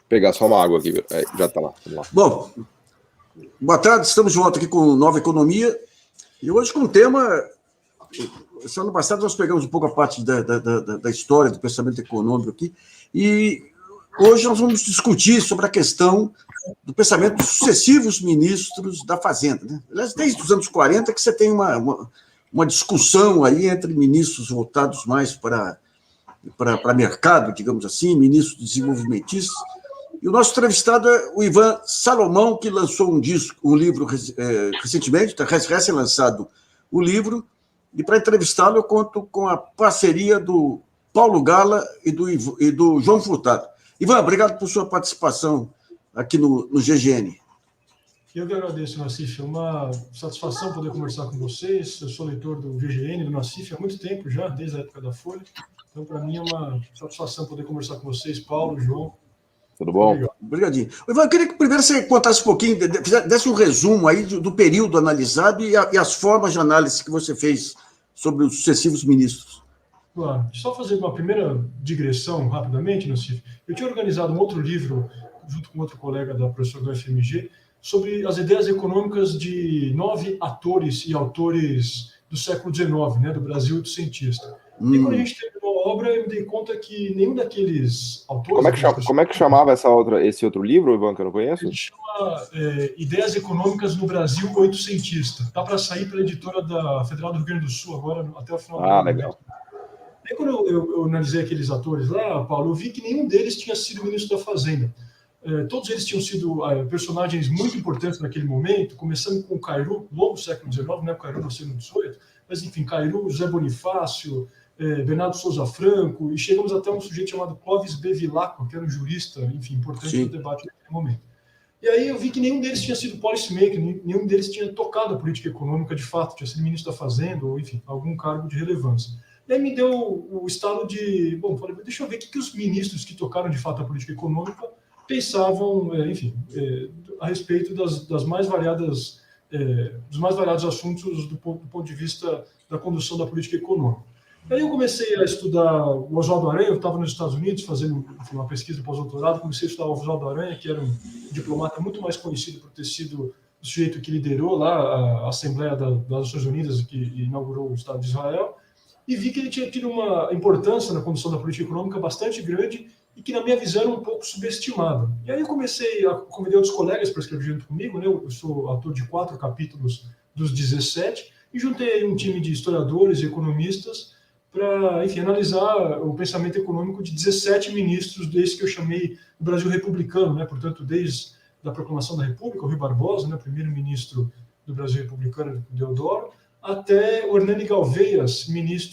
Pegar só uma água aqui, já está lá. Vamos lá. Bom, boa tarde, estamos de volta aqui com Nova Economia, e hoje com um tema... Ano passado nós pegamos um pouco a parte da história do pensamento econômico aqui, e hoje nós vamos discutir sobre a questão do pensamento dos sucessivos ministros da Fazenda, né? Aliás, desde os anos 40 que você tem uma discussão aí entre ministros voltados mais para mercado, digamos assim, ministros desenvolvimentistas. E o nosso entrevistado é o Ivan Salomão, que lançou um livro recentemente, está recém-lançado o livro, e para entrevistá-lo eu conto com a parceria do Paulo Gala e do João Furtado. Ivan, obrigado por sua participação aqui no GGN. Eu que agradeço, Nassif. É uma satisfação poder conversar com vocês. Eu sou leitor do GGN, do Nassif, há muito tempo já, desde a época da Folha. Então, para mim, é uma satisfação poder conversar com vocês, Paulo, João. Tudo bom? Obrigadinho. Ivan, eu queria que primeiro você contasse um pouquinho, desse um resumo aí do período analisado e as formas de análise que você fez sobre os sucessivos ministros. Claro. Só fazer uma primeira digressão rapidamente, Nassif. Eu tinha organizado um outro livro, junto com outro colega da professora do FMG, sobre as ideias econômicas de 9 atores e autores do século XIX, né, do Brasil cientista. E quando a gente terminou a obra, eu me dei conta que nenhum daqueles autores... Como é que chamava esse outro livro, Ivan, que eu não conheço? Ele chama Ideias Econômicas no Brasil Oitocentista. Está para sair pela editora da Federal do Rio Grande do Sul agora, até o final do ano. Legal. Aí, quando eu analisei aqueles atores lá, Paulo, eu vi que nenhum deles tinha sido ministro da Fazenda. Todos eles tinham sido personagens muito importantes naquele momento, começando com o Cairu, longo século XIX, né? O Cairu nasceu no XVIII, mas enfim, Cairu, José Bonifácio, Bernardo Souza Franco, e chegamos até um sujeito chamado Clóvis Bevilacqua, que era um jurista, enfim, importante no debate naquele momento. E aí eu vi que nenhum deles tinha sido policymaker, nenhum deles tinha tocado a política econômica de fato, tinha sido ministro da Fazenda, ou enfim, algum cargo de relevância. E aí me deu o estalo de, falei, deixa eu ver o que os ministros que tocaram de fato a política econômica pensavam, a respeito dos mais variados assuntos do ponto de vista da condução da política econômica. Aí eu comecei a estudar o Oswaldo Aranha, eu estava nos Estados Unidos fazendo uma pesquisa de pós-doutorado, comecei a estudar o Oswaldo Aranha, que era um diplomata muito mais conhecido por ter sido o sujeito que liderou lá a Assembleia das Nações Unidas, que inaugurou o Estado de Israel, e vi que ele tinha tido uma importância na condução da política econômica bastante grande e que, na minha visão, era um pouco subestimada. E aí eu convidei outros colegas para escrever junto comigo, né? Eu sou autor de 4 capítulos dos 17, e juntei um time de historiadores e economistas para, enfim, analisar o pensamento econômico de 17 ministros desde que eu chamei o Brasil republicano, né? Portanto, desde a proclamação da República, o Rui Barbosa, né? Primeiro-ministro do Brasil republicano, Deodoro, até o Hernani Galveias,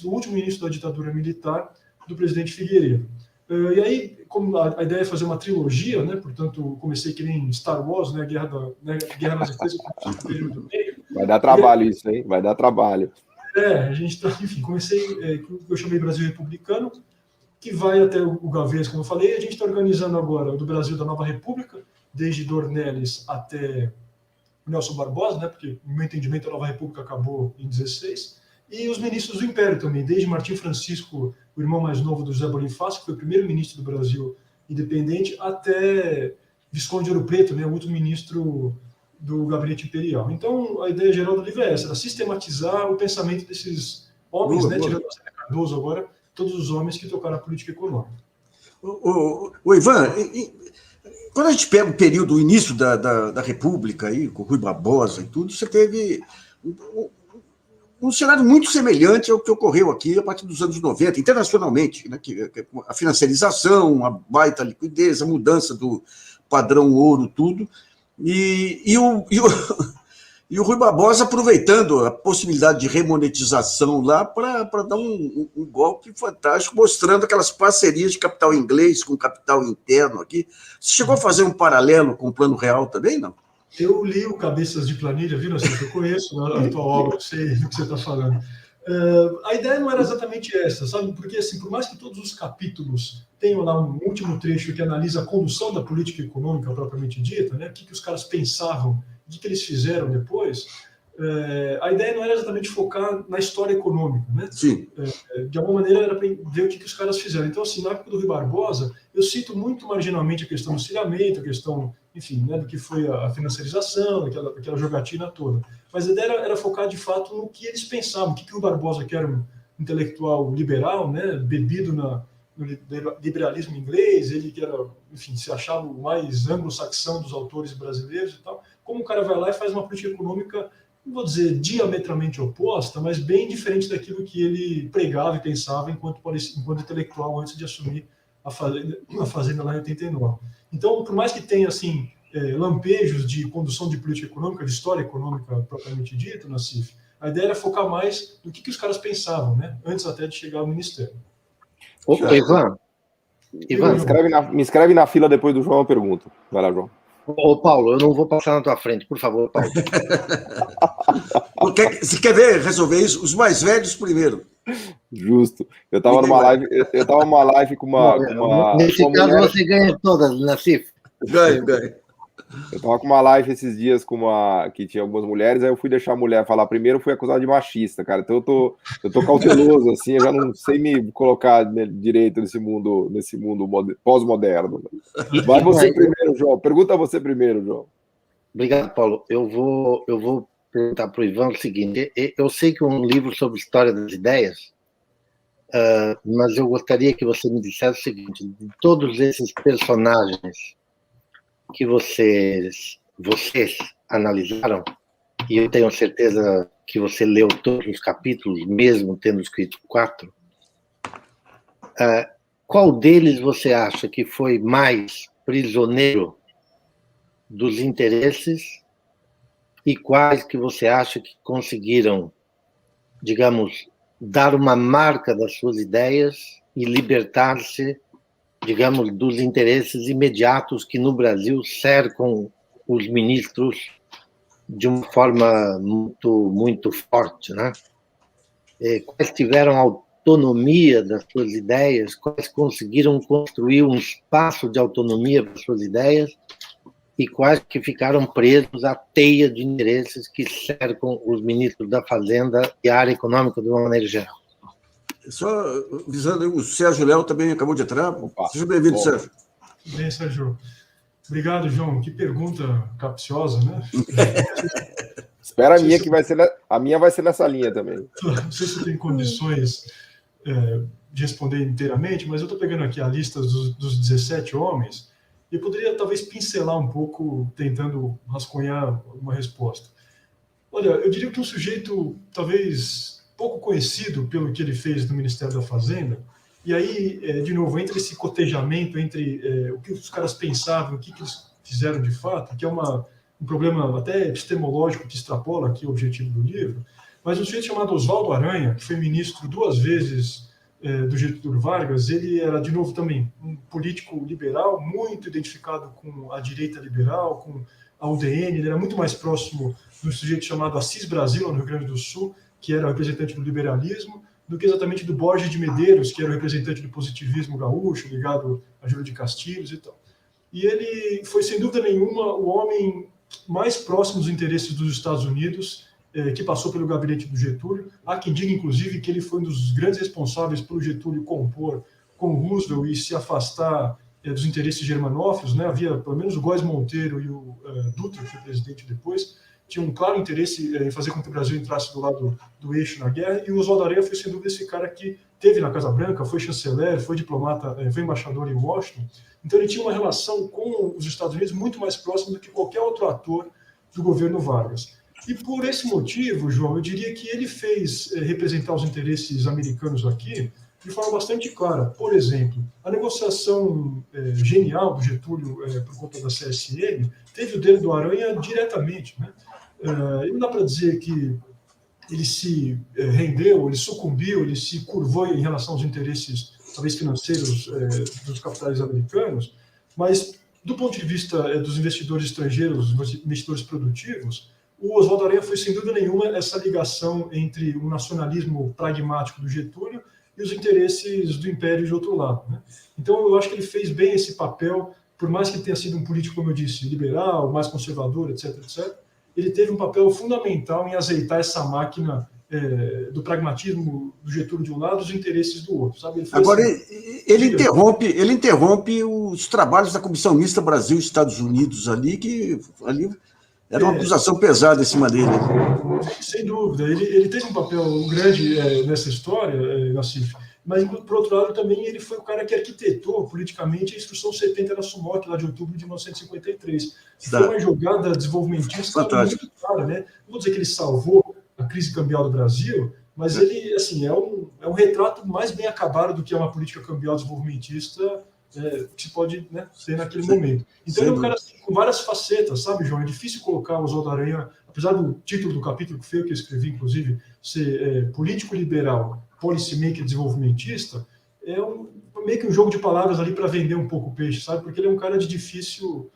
o último ministro da ditadura militar do presidente Figueiredo. E aí, como a ideia é fazer uma trilogia, né? Portanto, comecei que nem Star Wars, né? Guerra nas Estrelas, com o período do meio. Vai dar trabalho isso, hein? Vai dar trabalho. A gente tá, enfim, comecei, eu chamei Brasil Republicano, que vai até o Galveias, como eu falei, a gente está organizando agora o do Brasil da Nova República, desde Dornelles até Nelson Barbosa, né, porque, no meu entendimento, a Nova República acabou em 16, e os ministros do Império também, desde Martim Francisco, o irmão mais novo do José Bonifácio, que foi o primeiro ministro do Brasil independente, até Visconde de Ouro Preto, né, o último ministro do Gabinete Imperial. Então, a ideia geral do livro é essa, era sistematizar o pensamento desses homens, né, tirando a Cardoso agora, todos os homens que tocaram a política econômica. O Ivan, quando a gente pega o período, o início da República, aí, com o Rui Barbosa e tudo, você teve um cenário muito semelhante ao que ocorreu aqui a partir dos anos 90, internacionalmente, né, a financiarização, a baita liquidez, a mudança do padrão ouro, tudo, e o Rui Barbosa aproveitando a possibilidade de remonetização lá para dar um golpe fantástico, mostrando aquelas parcerias de capital inglês com capital interno aqui. Você chegou a fazer um paralelo com o Plano Real também, não? Eu li o Cabeças de Planilha, viu, Nassif? Eu conheço a tua obra, eu sei do que você está falando. A ideia não era exatamente essa, sabe? Porque, assim, por mais que todos os capítulos tenham lá um último trecho que analisa a condução da política econômica propriamente dita, né? O que os caras pensavam, o que eles fizeram depois, a ideia não era exatamente focar na história econômica, né? Sim. De alguma maneira era para ver o que os caras fizeram. Então, assim, na época do Rui Barbosa, eu cito muito marginalmente a questão do cilhamento, a questão, enfim, né, do que foi a financiarização, aquela jogatina toda. Mas a ideia era focar, de fato, no que eles pensavam, o que o Rui Barbosa, que era um intelectual liberal, né, bebido no liberalismo inglês, ele que era, enfim, se achava o mais anglo-saxão dos autores brasileiros e tal, como o cara vai lá e faz uma política econômica, não vou dizer diametralmente oposta, mas bem diferente daquilo que ele pregava e pensava enquanto intelectual antes de assumir a Fazenda lá em 89. Então, por mais que tenha assim lampejos de condução de política econômica, de história econômica propriamente dita, Nassif, a ideia era focar mais no que os caras pensavam, né? Antes até de chegar ao ministério. Opa, Ivan, Me inscreve na fila depois do João, eu pergunto. Vai lá, João. Ô, Paulo, eu não vou passar na tua frente, por favor, Paulo. Você quer ver resolver isso? Os mais velhos primeiro. Justo. Eu estava numa live com uma. Nesse caso, mulher... você ganha todas, Nassif. Ganho. Eu estava com uma live esses dias que tinha algumas mulheres, aí eu fui deixar a mulher falar primeiro, fui acusado de machista, cara. Então eu tô cauteloso, assim, eu já não sei me colocar direito nesse mundo pós-moderno. Vai você primeiro, João. Pergunta você primeiro, João. Obrigado, Paulo. Eu vou perguntar para o Ivan o seguinte: eu sei que é um livro sobre história das ideias, mas eu gostaria que você me dissesse o seguinte: de todos esses personagens que vocês analisaram, e eu tenho certeza que você leu todos os capítulos, mesmo tendo escrito 4, qual deles você acha que foi mais prisioneiro dos interesses e quais que você acha que conseguiram, digamos, dar uma marca das suas ideias e libertar-se, digamos, dos interesses imediatos que no Brasil cercam os ministros de uma forma muito, muito forte, né? Quais tiveram autonomia das suas ideias, quais conseguiram construir um espaço de autonomia para suas ideias e quais que ficaram presos à teia de interesses que cercam os ministros da Fazenda e a área econômica de uma maneira geral. Só visando, o Sérgio Léo também acabou de entrar. Opa. Seja bem-vindo, Sérgio. Bem, Sérgio. Obrigado, João. Que pergunta capciosa, né? Espera a minha, que a minha vai ser nessa linha também. Não sei se tem condições de responder inteiramente, mas eu estou pegando aqui a lista dos 17 homens e poderia talvez pincelar um pouco, tentando rascunhar uma resposta. Olha, eu diria que um sujeito talvez pouco conhecido pelo que ele fez no Ministério da Fazenda, e aí, de novo, entre esse cotejamento, entre o que os caras pensavam, o que eles fizeram de fato, que é um problema até epistemológico que extrapola aqui o objetivo do livro, mas um sujeito chamado Oswaldo Aranha, que foi ministro 2 vezes do Getúlio Vargas, ele era, de novo, também um político liberal, muito identificado com a direita liberal, com a UDN, ele era muito mais próximo do sujeito chamado Assis Brasil, no Rio Grande do Sul, que era o representante do liberalismo, do que exatamente do Borges de Medeiros, que era o representante do positivismo gaúcho, ligado a Júlio de Castilhos e tal. E ele foi, sem dúvida nenhuma, o homem mais próximo dos interesses dos Estados Unidos, que passou pelo gabinete do Getúlio. Há quem diga, inclusive, que ele foi um dos grandes responsáveis pelo Getúlio compor com o Roosevelt e se afastar dos interesses germanófilos, né? Havia, pelo menos, o Góes Monteiro e o Dutra, que foi presidente depois, tinha um claro interesse em fazer com que o Brasil entrasse do lado do eixo na guerra, e o Oswaldo Aranha foi, sem dúvida, esse cara que teve na Casa Branca, foi chanceler, foi diplomata, foi embaixador em Washington. Então ele tinha uma relação com os Estados Unidos muito mais próxima do que qualquer outro ator do governo Vargas. E por esse motivo, João, eu diria que ele fez representar os interesses americanos aqui de forma bastante clara. Por exemplo, a negociação genial do Getúlio por conta da CSN teve o dedo do Aranha diretamente, né? E não dá para dizer que ele se rendeu, ele sucumbiu, ele se curvou em relação aos interesses, talvez financeiros, dos capitais americanos, mas do ponto de vista dos investidores estrangeiros, investidores produtivos, o Oswaldo Aranha foi, sem dúvida nenhuma, essa ligação entre o nacionalismo pragmático do Getúlio e os interesses do Império de outro lado, né? Então, eu acho que ele fez bem esse papel, por mais que ele tenha sido um político, como eu disse, liberal, mais conservador, etc., etc., ele teve um papel fundamental em azeitar essa máquina do pragmatismo do Getúlio de um lado, os interesses do outro, sabe? Agora, assim, ele interrompe os trabalhos da Comissão Mista Brasil e Estados Unidos ali, que ali era uma acusação pesada em cima dele. Sem dúvida. Ele teve um papel grande nessa história, Nassif, mas, por outro lado, também ele foi o cara que arquitetou politicamente a Instrução 70 da SUMOC, lá de outubro de 1953. Foi uma jogada desenvolvimentista muito clara, né? Não vou dizer que ele salvou a crise cambial do Brasil, mas ele, assim, é um retrato mais bem acabado do que é uma política cambial desenvolvimentista que se pode, né, ter naquele momento. Então, ele é um cara assim, com várias facetas, sabe, João? É difícil colocar o Oswaldo Aranha, apesar do título do capítulo que foi eu que escrevi, inclusive, ser político liberal, policy maker desenvolvimentista, meio que um jogo de palavras ali para vender um pouco o peixe, sabe? Porque ele é um cara de difícil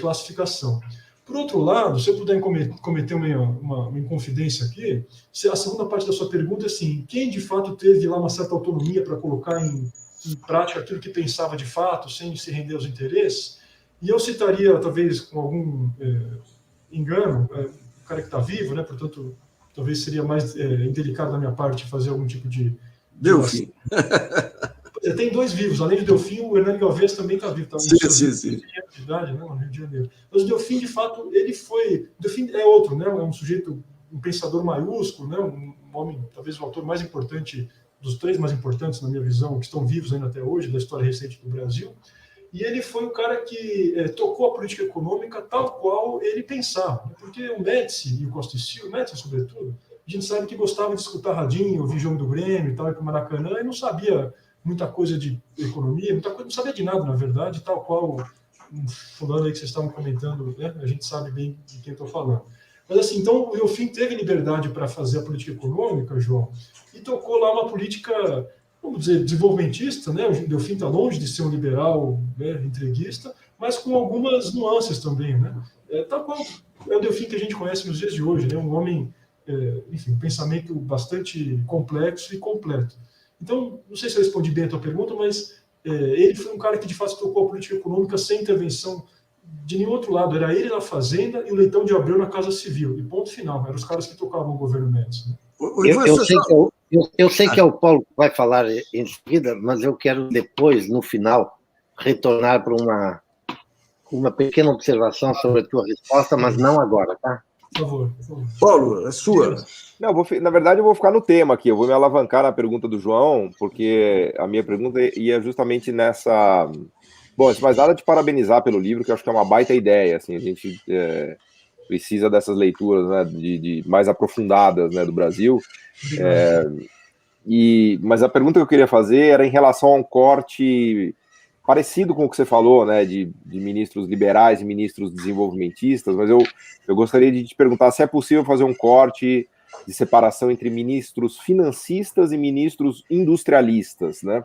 classificação. Por outro lado, se eu puder cometer uma inconfidência aqui, a segunda parte da sua pergunta é assim, quem de fato teve lá uma certa autonomia para colocar em prática aquilo que pensava de fato, sem se render aos interesses? E eu citaria, talvez com algum engano, o cara que está vivo, né? Portanto, talvez seria mais indelicado da minha parte fazer algum tipo de... Delfim. Tem dois vivos, além de Delfim, o Hernani Galvez também está vivo. Tá, sim. De idade, né, no Rio de Janeiro. Mas o Delfim, de fato, ele foi... O Delfim é outro, né? É um sujeito, um pensador maiúsculo, né? Um homem, talvez o autor mais importante, dos três mais importantes, na minha visão, que estão vivos ainda até hoje, da história recente do Brasil. E ele foi o cara que tocou a política econômica tal qual ele pensava. Porque o Médici e o Costa e Silva, o Médici, sobretudo, a gente sabe que gostava de escutar radinho, ouvir jogo do Grêmio e tal, ir para o Maracanã, e não sabia muita coisa de economia, muita coisa, não sabia de nada, na verdade, tal qual fulano aí que vocês estavam comentando, né? A gente sabe bem de quem estou falando. Mas assim, então o Delfim teve liberdade para fazer a política econômica, João, e tocou lá uma política, vamos dizer, desenvolvimentista, né? O Delfim está longe de ser um liberal, né, entreguista, mas com algumas nuances também, né? Tal qual é o Delfim que a gente conhece nos dias de hoje, né? Um homem, enfim, um pensamento bastante complexo e completo. Então, não sei se eu respondi bem a tua pergunta, mas ele foi um cara que, de fato, tocou a política econômica sem intervenção de nenhum outro lado. Era ele na Fazenda e o Leitão de Abreu na Casa Civil. E ponto final. Eram os caras que tocavam o governo Médici. Né? Eu sei que é o Paulo que vai falar em seguida, mas eu quero depois, no final, retornar para uma pequena observação sobre a tua resposta, mas não agora, tá? Por favor. Paulo, é sua. Não, na verdade, eu vou ficar no tema aqui. Eu vou me alavancar na pergunta do João, porque a minha pergunta ia justamente nessa... Bom, antes de mais nada, te parabenizar pelo livro, que eu acho que é uma baita ideia. Assim, a gente precisa dessas leituras, né, de mais aprofundadas, né, do Brasil. Mas a pergunta que eu queria fazer era em relação a um corte parecido com o que você falou, né, de ministros liberais e ministros desenvolvimentistas, mas eu gostaria de te perguntar se é possível fazer um corte de separação entre ministros financistas e ministros industrialistas, né?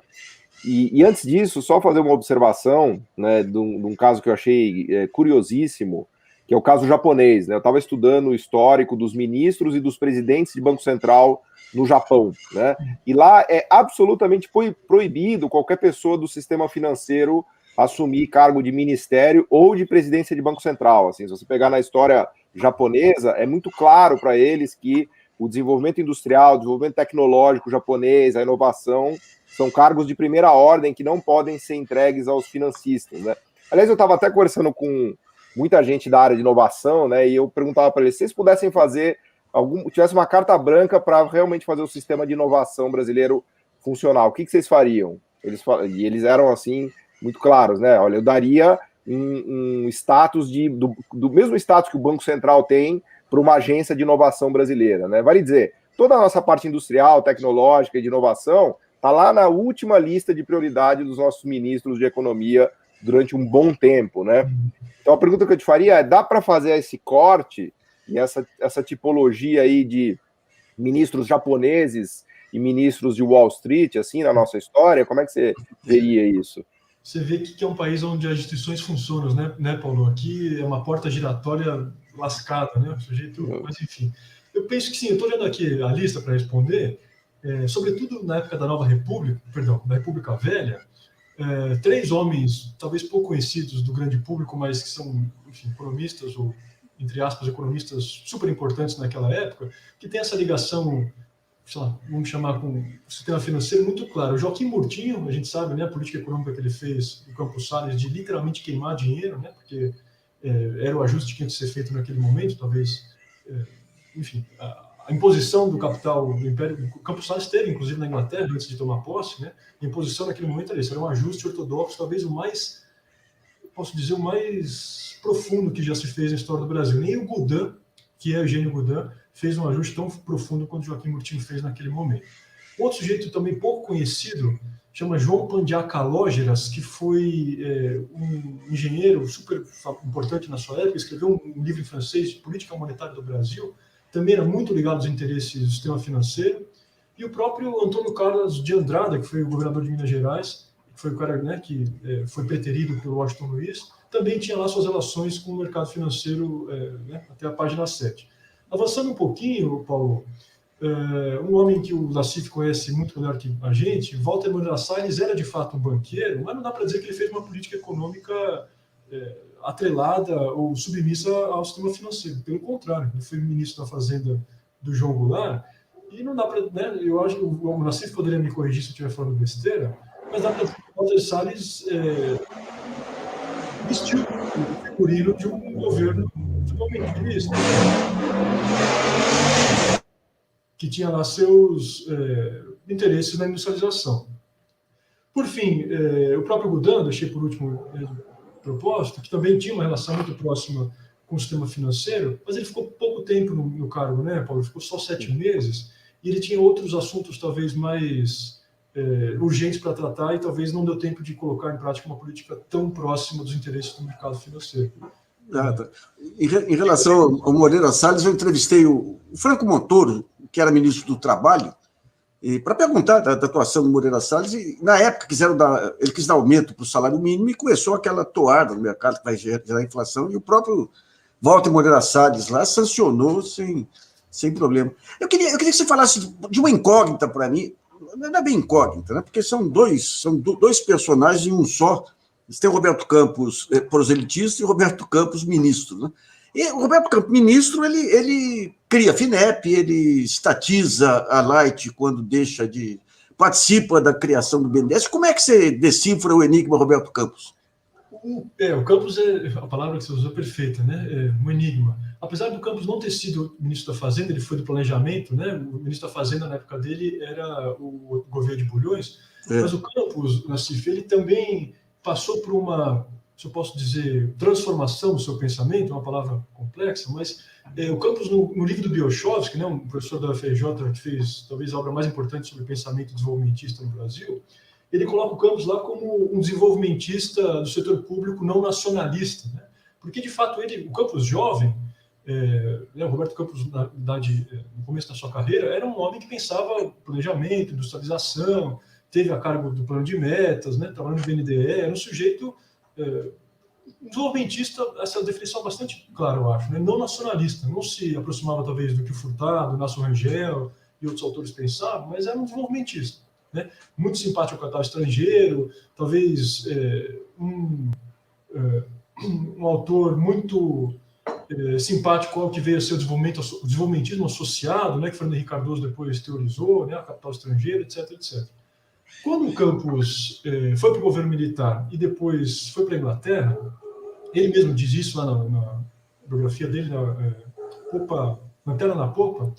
E antes disso, só fazer uma observação, né, de um caso que eu achei curiosíssimo, que é o caso japonês, né? Eu estava estudando o histórico dos ministros e dos presidentes de Banco Central no Japão, né? E lá é absolutamente proibido qualquer pessoa do sistema financeiro assumir cargo de ministério ou de presidência de Banco Central. Assim, se você pegar na história japonesa, é muito claro para eles que o desenvolvimento industrial, o desenvolvimento tecnológico japonês, a inovação, são cargos de primeira ordem que não podem ser entregues aos financistas, né? Aliás, eu estava até conversando com muita gente da área de inovação, né? E eu perguntava para eles se eles pudessem fazer tivesse uma carta branca para realmente fazer o sistema de inovação brasileiro funcionar, o que vocês fariam? Eles eram assim muito claros, né? Olha, eu daria um status do mesmo status que o Banco Central tem para uma agência de inovação brasileira, né? Vale dizer, toda a nossa parte industrial, tecnológica e de inovação está lá na última lista de prioridade dos nossos ministros de economia durante um bom tempo, né? Então a pergunta que eu te faria é, dá para fazer esse corte e essa tipologia aí de ministros japoneses e ministros de Wall Street, assim, na nossa história? Como é que você veria isso? Você vê que é um país onde as instituições funcionam, né, Paulo? Aqui é uma porta giratória lascada, né? O sujeito, mas enfim. Eu penso que sim, eu estou olhando aqui a lista para responder, sobretudo na época da Nova República, da República Velha, 3 homens, talvez pouco conhecidos do grande público, mas que são, enfim, economistas ou entre aspas, economistas super importantes naquela época, que tem essa ligação, sei lá, vamos chamar com o sistema financeiro muito claro. O Joaquim Murtinho, a gente sabe, né, a política econômica que ele fez no Campos Salles de literalmente queimar dinheiro, né, porque era o ajuste que tinha que ser feito naquele momento, talvez, enfim, a imposição do capital do Império, o Campos Salles teve, inclusive, na Inglaterra, antes de tomar posse, né, a imposição naquele momento era isso, era um ajuste ortodoxo, talvez o mais, posso dizer, o mais profundo que já se fez na história do Brasil. Nem o Goudin, que é Eugênio Goudin, fez um ajuste tão profundo quanto Joaquim Murtinho fez naquele momento. Outro sujeito também pouco conhecido chama João Pandiá Calógeras, que foi um engenheiro super importante na sua época, escreveu um livro em francês de política monetária do Brasil, também era muito ligado aos interesses do sistema financeiro, e o próprio Antônio Carlos de Andrada, que foi o governador de Minas Gerais, que foi o cara, né, que foi preterido pelo Washington Luiz, também tinha lá suas relações com o mercado financeiro, né, até a página 7. Avançando um pouquinho, Paulo, um homem que o Nassif conhece muito melhor que a gente, Walter Moreira Salles era de fato um banqueiro, mas não dá para dizer que ele fez uma política econômica atrelada ou submissa ao sistema financeiro. Pelo contrário, ele foi ministro da Fazenda do João Goulart, e não dá para, né, eu acho que o Nassif poderia me corrigir se eu estiver falando besteira, mas dá para dizer que o Walter Salles vestiu o figurino de um governo totalmente que tinha lá seus interesses na industrialização. Por fim, o próprio Goudin, deixei por último propósito, que também tinha uma relação muito próxima com o sistema financeiro, mas ele ficou pouco tempo no cargo, né, Paulo? Ele ficou só 7 meses, e ele tinha outros assuntos talvez mais urgentes para tratar, e talvez não deu tempo de colocar em prática uma política tão próxima dos interesses do mercado financeiro. Tá. Em relação ao Moreira Salles, eu entrevistei o Franco Montoro, que era ministro do Trabalho, para perguntar da atuação do Moreira Salles, e na época ele quis dar aumento para o salário mínimo e começou aquela toada no mercado que vai gerar inflação, e o próprio Walter Moreira Salles lá sancionou sem problema. Eu queria que você falasse de uma incógnita para mim, não é bem incógnita, né? Porque são dois personagens em um só. Você tem o Roberto Campos proselitista e o Roberto Campos ministro, né? E o Roberto Campos ministro, ele cria a FINEP, ele estatiza a Light quando participa da criação do BNDES. Como é que você decifra o enigma Roberto Campos? O Campos a palavra que você usou é perfeita, né? Um enigma. Apesar do Campos não ter sido ministro da Fazenda, ele foi do planejamento, né? O ministro da Fazenda, na época dele, era o governo de Bulhões, mas o Campos, Nassif, ele também passou por uma, se eu posso dizer, transformação do seu pensamento, uma palavra complexa, mas o Campos, no livro do Biochovsky, né, um professor da UFRJ que fez talvez a obra mais importante sobre pensamento desenvolvimentista no Brasil, ele coloca o Campos lá como um desenvolvimentista do setor público não nacionalista, né? Porque, de fato, o Campos jovem, o Roberto Campos, na verdade, no começo da sua carreira, era um homem que pensava planejamento, industrialização, teve a cargo do plano de metas, né, trabalhando no BNDE, era um sujeito desenvolvimentista, essa definição é bastante clara, eu acho, né, não nacionalista, não se aproximava talvez do que o Furtado, Inácio Rangel e outros autores pensavam, mas era um desenvolvimentista, né, muito simpático ao capital estrangeiro, talvez um autor muito simpático ao que veio a ser o desenvolvimentismo associado, né, que Fernando Henrique Cardoso depois teorizou, né, a capital estrangeira, etc, etc. Quando o Campos foi para o governo militar e depois foi para a Inglaterra, ele mesmo diz isso lá na biografia dele, na Tela na Popa,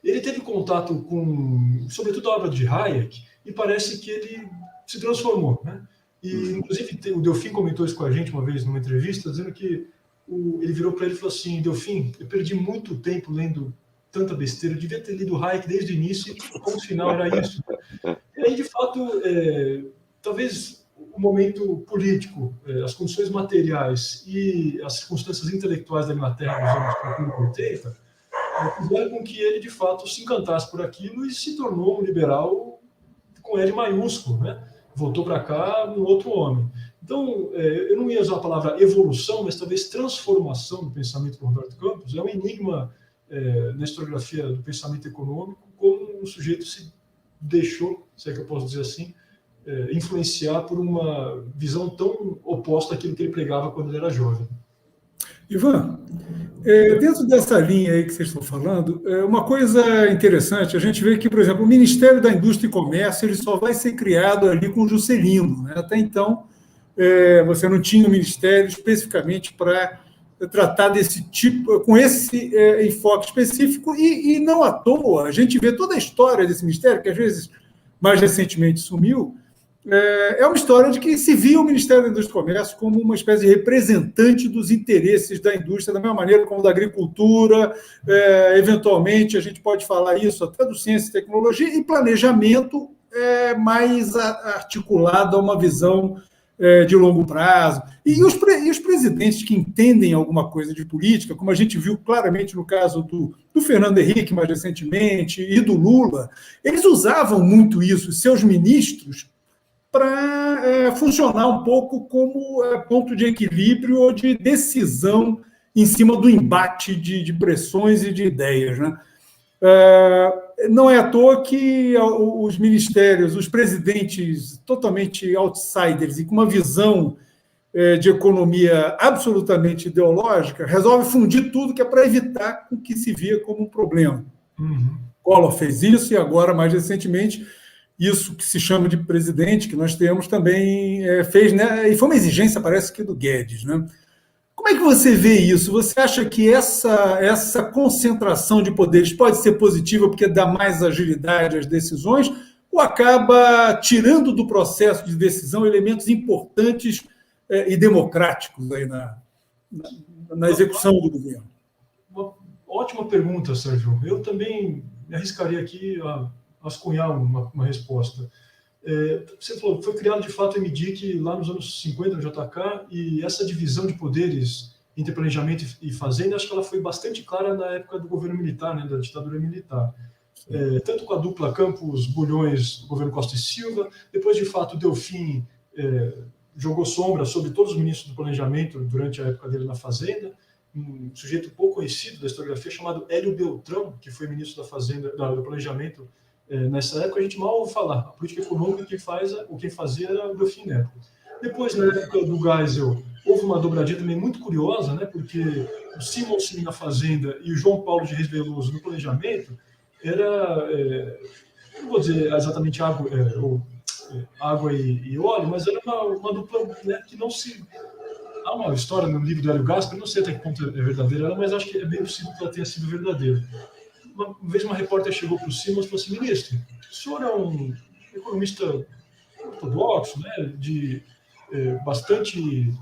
ele teve contato com, sobretudo, a obra de Hayek, e parece que ele se transformou, né? E, inclusive, o Delfim comentou isso com a gente uma vez numa entrevista, dizendo que ele virou para ele e falou assim: Delfim, eu perdi muito tempo lendo tanta besteira, eu devia ter lido Hayek desde o início, e o ponto final era isso. E aí, de fato, talvez o momento político, as condições materiais e as circunstâncias intelectuais da Inglaterra nos anos 80 fizeram com que ele, de fato, se encantasse por aquilo e se tornou um liberal com L maiúsculo, né? Voltou para cá um outro homem. Então, eu não ia usar a palavra evolução, mas talvez transformação do pensamento do Roberto Campos. É um enigma na historiografia do pensamento econômico, como o sujeito se deixou, se é que eu posso dizer assim, influenciar por uma visão tão oposta àquilo que ele pregava quando ele era jovem. Ivan, Dentro dessa linha aí que vocês estão falando, uma coisa interessante, a gente vê que, por exemplo, o Ministério da Indústria e Comércio ele só vai ser criado ali com o Juscelino, né? Até então, você não tinha um ministério especificamente para tratar desse tipo, com esse enfoque específico, e não à toa, a gente vê toda a história desse ministério, que às vezes mais recentemente sumiu, é uma história de que se via o Ministério da Indústria e Comércio como uma espécie de representante dos interesses da indústria, da mesma maneira como da agricultura, eventualmente a gente pode falar isso até do ciência e tecnologia, e planejamento mais articulado a uma visão de longo prazo. E os presidentes que entendem alguma coisa de política, como a gente viu claramente no caso do Fernando Henrique, mais recentemente, e do Lula, eles usavam muito isso, seus ministros, para funcionar um pouco como ponto de equilíbrio ou de decisão em cima do embate de pressões e de ideias, né? Não é à toa que os ministérios, os presidentes totalmente outsiders e com uma visão de economia absolutamente ideológica, resolvem fundir tudo que é para evitar o que se via como um problema. Collor fez isso e agora, mais recentemente, isso que se chama de presidente, que nós temos, também fez, né? E foi uma exigência, parece que, do Guedes, né? Como é que você vê isso? Você acha que essa concentração de poderes pode ser positiva porque dá mais agilidade às decisões ou acaba tirando do processo de decisão elementos importantes e democráticos aí na execução do governo? Uma ótima pergunta, Sérgio. Eu também me arriscaria aqui a vasculhar uma resposta. Você falou, foi criado de fato o MDIC lá nos anos 50 no JK, e essa divisão de poderes entre planejamento e fazenda, acho que ela foi bastante clara na época do governo militar, né, da ditadura militar. Tanto com a dupla Campos Bulhões do governo Costa e Silva, depois de fato Delfim jogou sombra sobre todos os ministros do planejamento durante a época dele na fazenda, um sujeito pouco conhecido da historiografia chamado Hélio Beltrão, que foi ministro da fazenda, do planejamento. Nessa época a gente mal ouve falar. A política econômica quem fazia era o Delfim Neto. Depois, na época do Geisel, houve uma dobradinha também muito curiosa, né, porque o Simonsen na fazenda e o João Paulo de Reis Veloso no planejamento era, não vou dizer exatamente água e óleo, mas era uma dupla, né, que não se... Há uma história no livro do Hélio Gaspar, não sei até que ponto é verdadeira, mas acho que é bem possível que ela tenha sido verdadeira. Uma vez uma repórter chegou para o Simons e falou assim: ministro, o senhor é um economista ortodoxo, né, bastante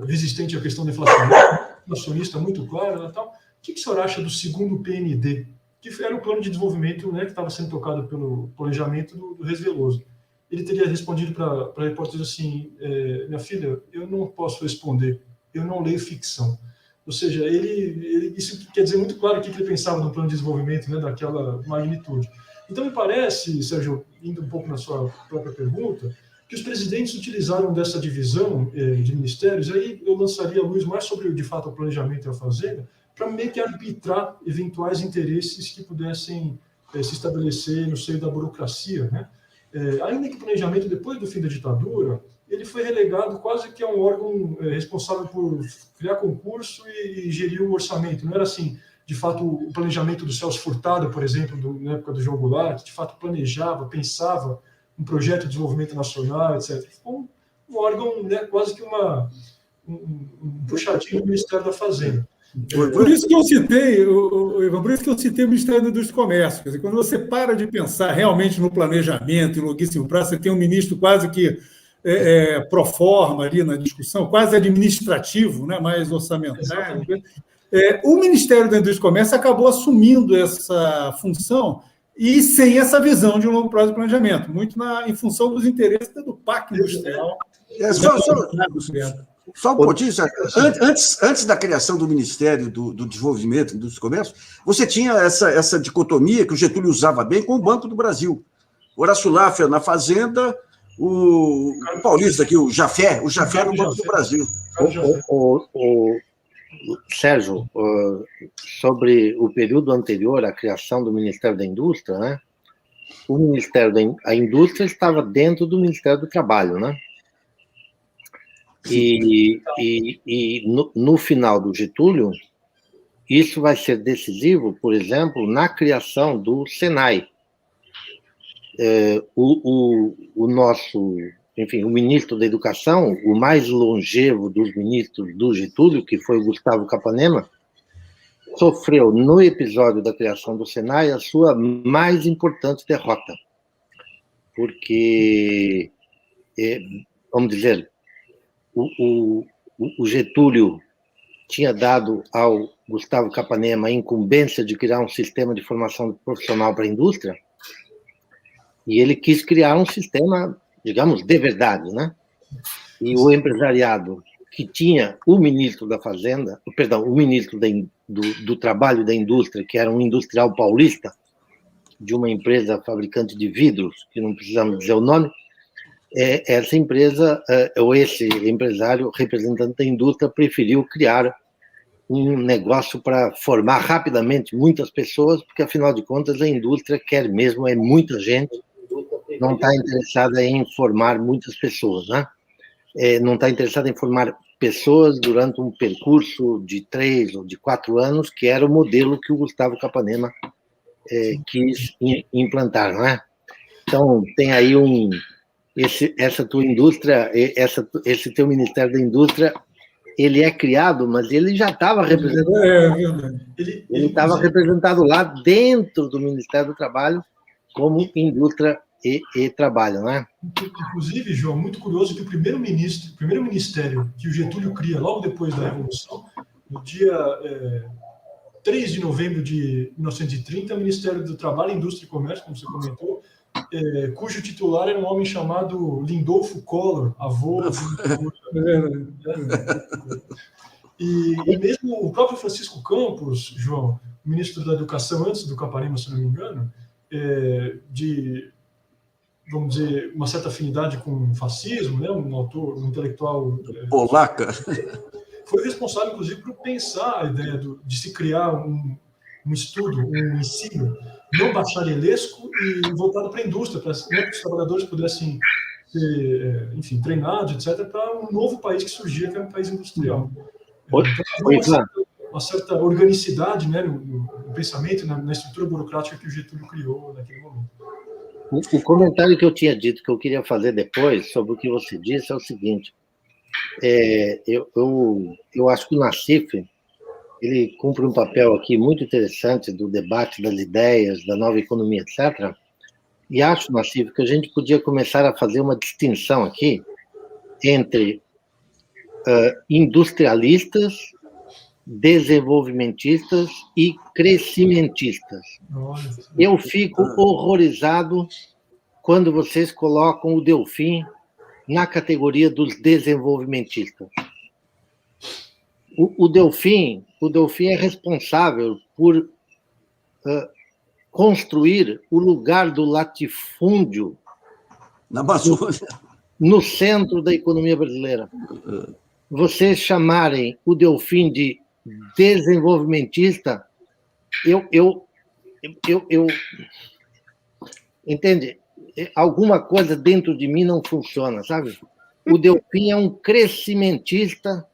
resistente à questão da inflacionista, muito claro, né, tal. O que o senhor acha do segundo PND, que era o plano de desenvolvimento, né, que estava sendo tocado pelo planejamento do Reis Veloso? Ele teria respondido para a repórter assim: minha filha, eu não posso responder, eu não leio ficção. Ou seja, isso quer dizer muito claro o que ele pensava no plano de desenvolvimento, né, daquela magnitude. Então, me parece, Sérgio, indo um pouco na sua própria pergunta, que os presidentes utilizaram dessa divisão de ministérios, aí eu lançaria a luz mais sobre, de fato, o planejamento e a fazenda, para meio que arbitrar eventuais interesses que pudessem se estabelecer no seio da burocracia, né? Ainda que o planejamento, depois do fim da ditadura, ele foi relegado quase que a um órgão responsável por criar concurso e gerir o orçamento. Não era assim, de fato, o planejamento do Celso Furtado, por exemplo, na época do João Goulart, que de fato planejava, pensava um projeto de desenvolvimento nacional, etc. Ficou um órgão, né, quase que um puxadinho do Ministério da Fazenda. Por isso que eu citei, Ivan, por isso que eu citei o Ministério da Indústria e Comércio. Quer dizer, quando você para de pensar realmente no planejamento, em longuíssimo prazo, você tem um ministro quase que pro forma ali na discussão, quase administrativo, né, mais orçamentário. O Ministério da Indústria e Comércio acabou assumindo essa função e sem essa visão de um longo prazo de planejamento, muito em função dos interesses do Pacto Industrial. Só um pouquinho, antes da criação do Ministério do Desenvolvimento e Indústria e Comércio, você tinha essa dicotomia que o Getúlio usava bem com o Banco do Brasil. Horácio Laffer na Fazenda, o paulista aqui, o Jafé no Banco do Brasil. Sérgio, sobre o período anterior à criação do Ministério da Indústria, né? O Ministério da Indústria estava dentro do Ministério do Trabalho, né? E no final do Getúlio, isso vai ser decisivo, por exemplo, na criação do Senai. O nosso, enfim, o ministro da Educação, o mais longevo dos ministros do Getúlio, que foi o Gustavo Capanema, sofreu, no episódio da criação do Senai, a sua mais importante derrota. Porque, vamos dizer, o Getúlio tinha dado ao Gustavo Capanema a incumbência de criar um sistema de formação profissional para a indústria, e ele quis criar um sistema, digamos, de verdade, né? E o empresariado, que tinha o ministro da Fazenda, perdão, o ministro do Trabalho e da Indústria, que era um industrial paulista, de uma empresa fabricante de vidros, que não precisamos dizer o nome, essa empresa, ou esse empresário, representante da indústria, preferiu criar um negócio para formar rapidamente muitas pessoas, porque, afinal de contas, a indústria quer mesmo muita gente, não está interessada em formar muitas pessoas, né? Não está interessada em formar pessoas durante um percurso de 3 ou de 4 anos, que era o modelo que o Gustavo Capanema quis implantar, não é? Então, tem aí essa tua indústria, esse teu Ministério da Indústria, ele é criado, mas ele já estava representado. Ele estava representado lá dentro do Ministério do Trabalho como indústria e trabalho, não é? Inclusive, João, muito curioso que o primeiro ministério que o Getúlio cria logo depois da Revolução, no dia 3 de novembro de 1930, o Ministério do Trabalho, Indústria e Comércio, como você comentou, cujo titular era um homem chamado Lindolfo Collor, avô. E mesmo o próprio Francisco Campos, João, ministro da Educação antes do Capanema, se não me engano, vamos dizer, uma certa afinidade com o fascismo, né? Um autor, um intelectual polaca, foi responsável, inclusive, por pensar a ideia de se criar um estudo, um ensino não bacharelesco e voltado para a indústria, para que os trabalhadores pudessem ser, enfim, treinados, etc., para um novo país que surgia, que era um país industrial. Então, uma certa organicidade, né, no pensamento, na estrutura burocrática que o Getúlio criou naquele momento. O comentário que eu tinha dito que eu queria fazer depois sobre o que você disse é o seguinte: eu acho que o Nassif ele cumpre um papel aqui muito interessante do debate das ideias, da nova economia, etc. E acho, Nassif, que a gente podia começar a fazer uma distinção aqui entre industrialistas, desenvolvimentistas e crescimentistas. Eu fico horrorizado quando vocês colocam o Delfim na categoria dos desenvolvimentistas. O Delfim é responsável por construir o lugar do latifúndio na Amazônia, no centro da economia brasileira. Vocês chamarem o Delfim de desenvolvimentista, eu entende? Alguma coisa dentro de mim não funciona, sabe? O Delfim é um crescimentista,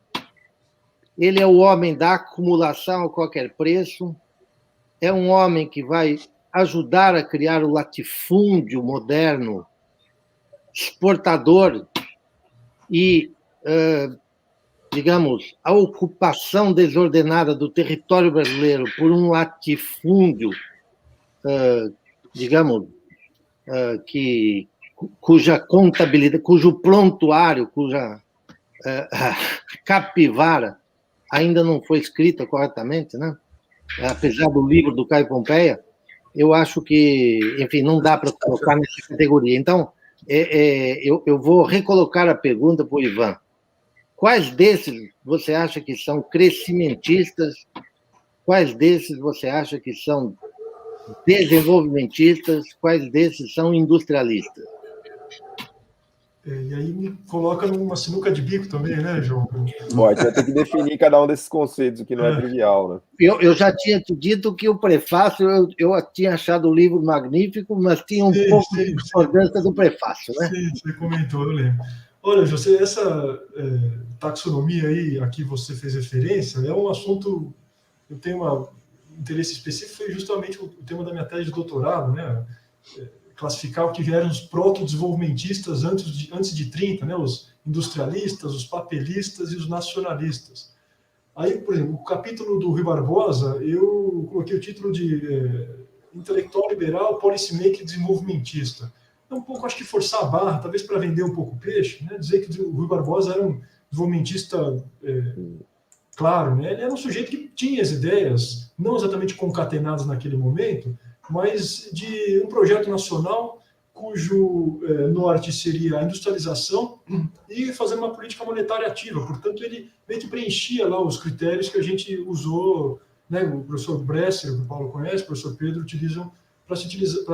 ele é o homem da acumulação a qualquer preço, é um homem que vai ajudar a criar o latifúndio moderno, exportador e, digamos, a ocupação desordenada do território brasileiro por um latifúndio, digamos, cuja contabilidade, cujo prontuário, cuja capivara ainda não foi escrita corretamente, né? Apesar do livro do Caio Pompeia, eu acho que, enfim, não dá para colocar nessa categoria. Então, eu vou recolocar a pergunta para o Ivan. Quais desses você acha que são crescimentistas? Quais desses você acha que são desenvolvimentistas? Quais desses são industrialistas? E aí me coloca numa sinuca de bico também, né, João? Pode, vai ter que definir cada um desses conceitos, o que não é trivial, né? Eu já tinha te dito que o prefácio, eu tinha achado o livro magnífico, mas tinha um pouco de discordância do prefácio, né? Sim, você comentou, eu lembro. Olha, José, essa taxonomia aí a que você fez referência é um assunto eu tenho um interesse específico, foi justamente o tema da minha tese de doutorado, né? Classificar o que vieram os proto-desenvolvimentistas antes de 30, né? Os industrialistas, os papelistas e os nacionalistas. Aí, por exemplo, o capítulo do Rui Barbosa, eu coloquei o título de intelectual liberal, policymaker desenvolvimentista. É um pouco, acho que forçar a barra, talvez para vender um pouco o peixe, né? Dizer que o Rui Barbosa era um desenvolvimentista claro, né? Ele era um sujeito que tinha as ideias, não exatamente concatenadas naquele momento, mas de um projeto nacional cujo norte seria a industrialização e fazer uma política monetária ativa. Portanto, ele meio que preenchia lá os critérios que a gente usou, né? O professor Bresser, que o Paulo conhece, o professor Pedro, utilizam para